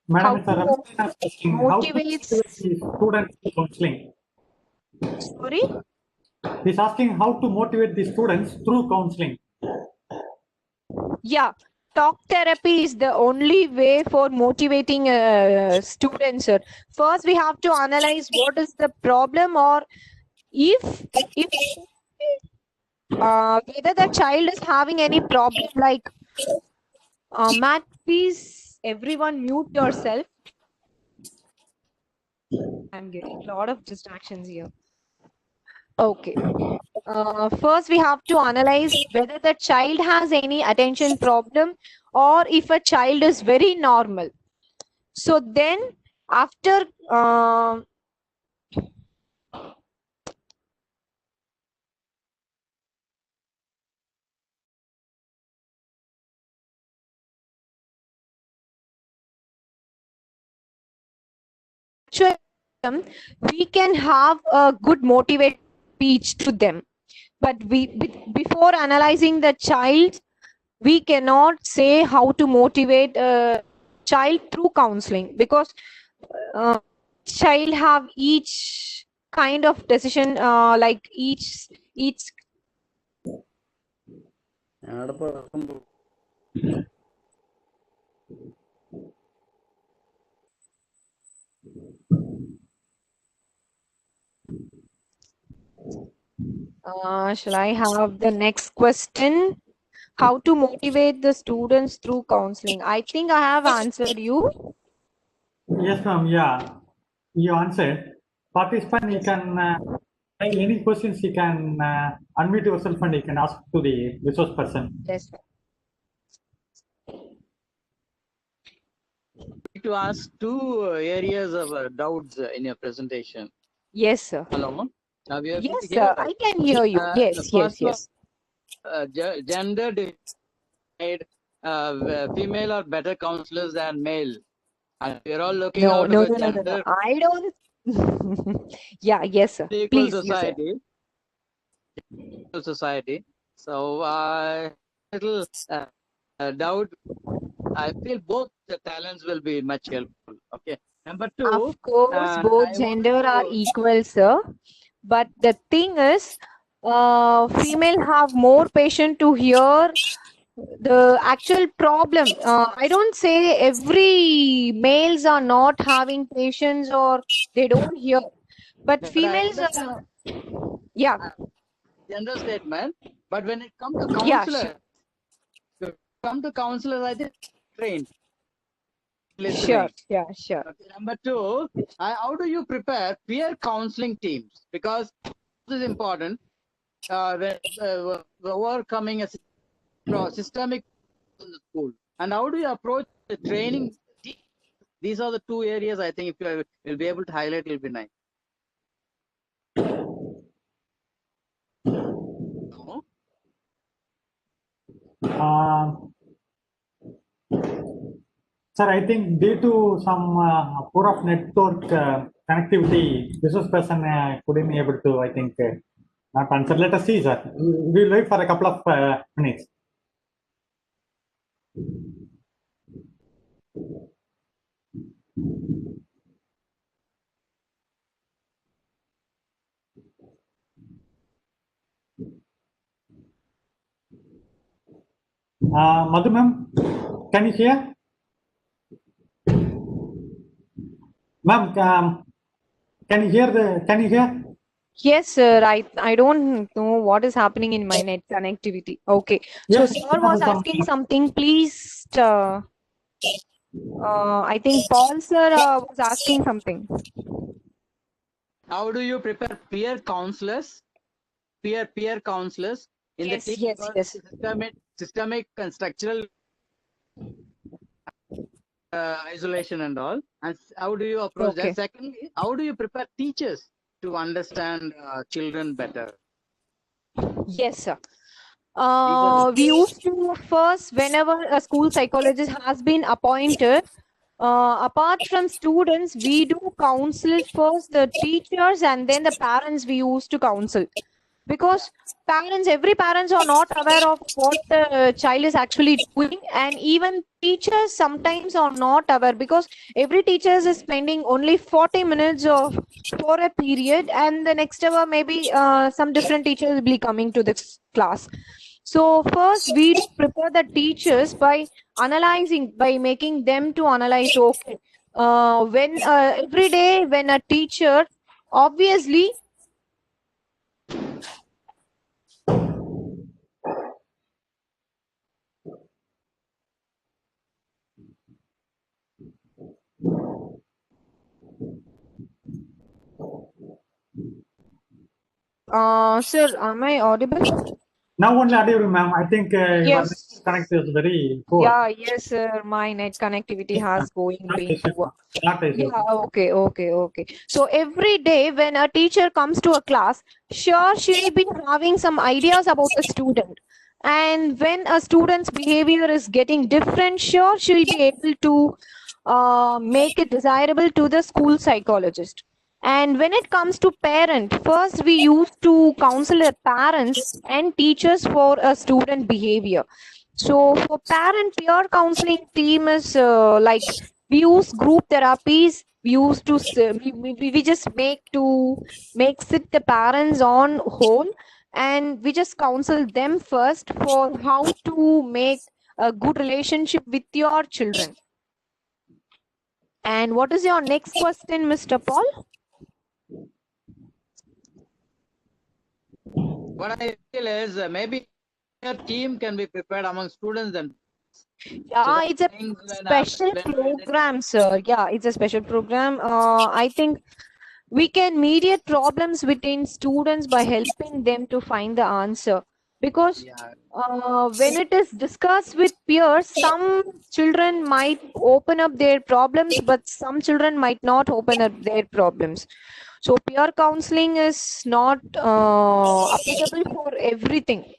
Madam, How it's to a asking how to motivate. motivate the students to counseling. Sorry? He's asking how to motivate the students through counseling. Yeah, talk therapy is the only way for motivating students, sir. First, we have to analyze what is the problem, or if whether the child is having any problem. Like, Matt, please, everyone mute yourself. I'm getting a lot of distractions here. Okay. First, we have to analyze whether the child has any attention problem or if a child is very normal. So then, after we can have a good motivated speech to them. But before analyzing the child, we cannot say how to motivate a child through counseling, because child have each kind of decision, like each shall I have the next question? How to motivate the students through counseling? I think I have answered you. Yes, ma'am. Yeah, you answered. Participant, you can any questions you can unmute yourself and you can ask to the resource person. Yes. To ask two areas of doubts in your presentation. Yes, sir. Hello. Now we are able to Yes, hear sir. that. I can hear you. The Yes, first yes, one, yes. gender divide, female are better counselors than male. And we're all looking No, out no, of a no, no, no, no. gender I don't. Yeah, yes, sir. equal Please, you say. society. Society. So little doubt. I feel both the talents will be much helpful. Okay. Number two. Of course, both I gender want are to- equal, sir. But the thing is, female have more patience to hear the actual problem. I don't say every males are not having patience or they don't hear, but But I females understand yeah, gender statement. But when it comes to yeah, counselor, I think trained sure, listening. yeah, sure. Okay, number two, how do you prepare peer counseling teams? Because this is important when overcoming a systemic in the school. And how do you approach the training? These are the two areas I think if you will be able to highlight, it will be nice. No? Sir, I think due to some poor of network connectivity, this was person couldn't be able to, I think, not answer. Let us see, sir. We'll wait for a couple of minutes. Madhu ma'am, can you hear? Ma'am, can you hear can you hear? Yes, sir. I don't know what is happening in my net connectivity. Okay. So Yes, sir was asking something. Please, I think Paul sir was asking something. How do you prepare peer counselors in Yes, the team yes, for yes. systemic and structural isolation and all? And how do you approach Okay. that? Secondly, how do you prepare teachers to understand children better? Yes, sir. We used to first, whenever a school psychologist has been appointed, apart from students, we do counsel first the teachers and then the parents we used to counsel. Because every parents are not aware of what the child is actually doing, and even teachers sometimes are not aware, because every teacher is spending only 40 minutes for a period, and the next hour maybe some different teachers will be coming to this class. So first we prepare the teachers by analyzing, by making them to analyze, okay, when every day when a teacher, obviously, sir, am I audible? Now only audible, ma'am. I think your Yes. connect is very poor. Yeah, yes, sir. My net connectivity has been poor. Not issue. Yeah, okay. So every day when a teacher comes to a class, sure, she'll be having some ideas about the student. And when a student's behavior is getting different, sure, she'll be able to make it desirable to the school psychologist. And when it comes to parent, first we used to counsel the parents and teachers for a student behavior. So for parent, peer counseling team is like, we use group therapies. We used to we just make sit the parents on hold, and we just counsel them first for how to make a good relationship with your children. And what is your next question, Mr. Paul? What I feel is maybe your team can be prepared among students and Yeah, it's a special program, sir. Yeah, it's a special program. I think we can mediate problems between students by helping them to find the answer. Because when it is discussed with peers, some children might open up their problems, but some children might not open up their problems. So peer counseling is not applicable for everything.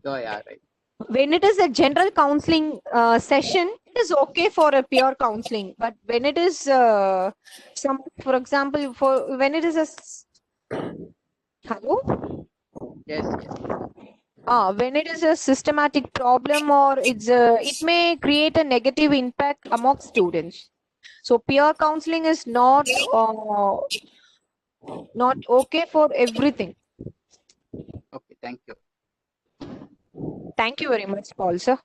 Oh, yeah, right. When it is a general counseling session, it is okay for a peer counseling. But when it is for example, for when it is a hello, Yes. when it is a systematic problem, or it may create a negative impact among students. So peer counseling is not okay for everything. Okay, thank you. Thank you very much, Paul, sir.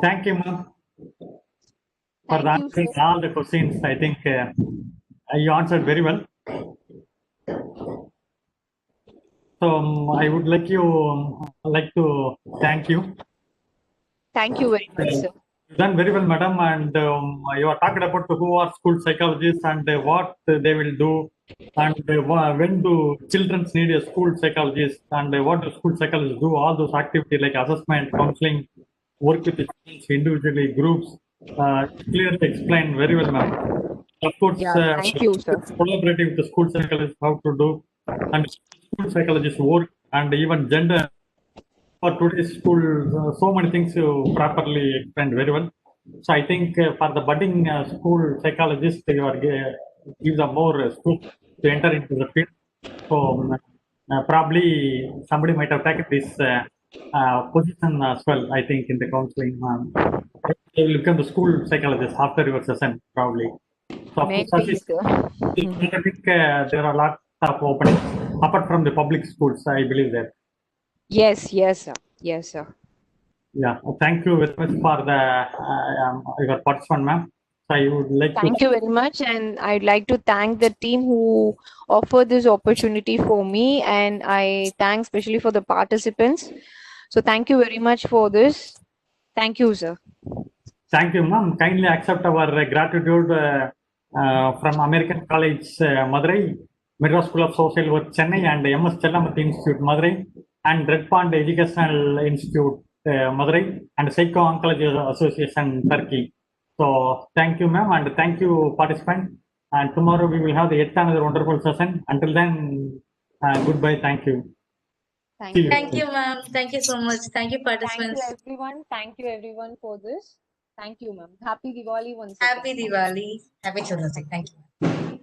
Thank you, ma'am, for answering all the questions. I think you answered very well. So I would like to thank you. Thank you very much, sir. You've done very well, madam, and you are talking about who are school psychologists and what they will do, and when do children need a school psychologist, and what do school psychologists do, all those activities like assessment, counseling, work with the students individually, groups, clearly explained very well, ma'am. Of course, thank you, sir. collaborating with the school psychologists, how to do, and school psychologists work, and even gender. For today's school, so many things you properly explained very well. So I think for the budding school psychologist, you are give them more scope to enter into the field. So probably somebody might have taken this position as well. I think in the counseling, they will become the school psychologist after your session probably. So Maybe, sir. I think there are a lot of openings apart from the public schools. I believe that. Yes, sir. Yes, sir. Yeah, thank you very much for the your participant, ma'am. So I would like Thank to you very much, and I'd like to thank the team who offered this opportunity for me, and I thank especially for the participants. So thank you very much for this. Thank you, sir. thank you, ma'am. Kindly accept our gratitude from American College, Madurai, Madras School of Social Work, Chennai, and MS Chellamurthy Institute, Madurai, and Red Pond Educational Institute, Madurai, and Psycho Oncology Association, Turkey. So thank you, ma'am, and thank you, participant. And tomorrow we will have yet another wonderful session. Until then, goodbye. Thank you. Thank See you. you. Thank you, ma'am. Thank you so much. Thank you, Thank you, participants. everyone. Thank you, everyone, for this. Thank you, ma'am. Happy Diwali once again. Happy Diwali. Happy Children's Day. Thank you.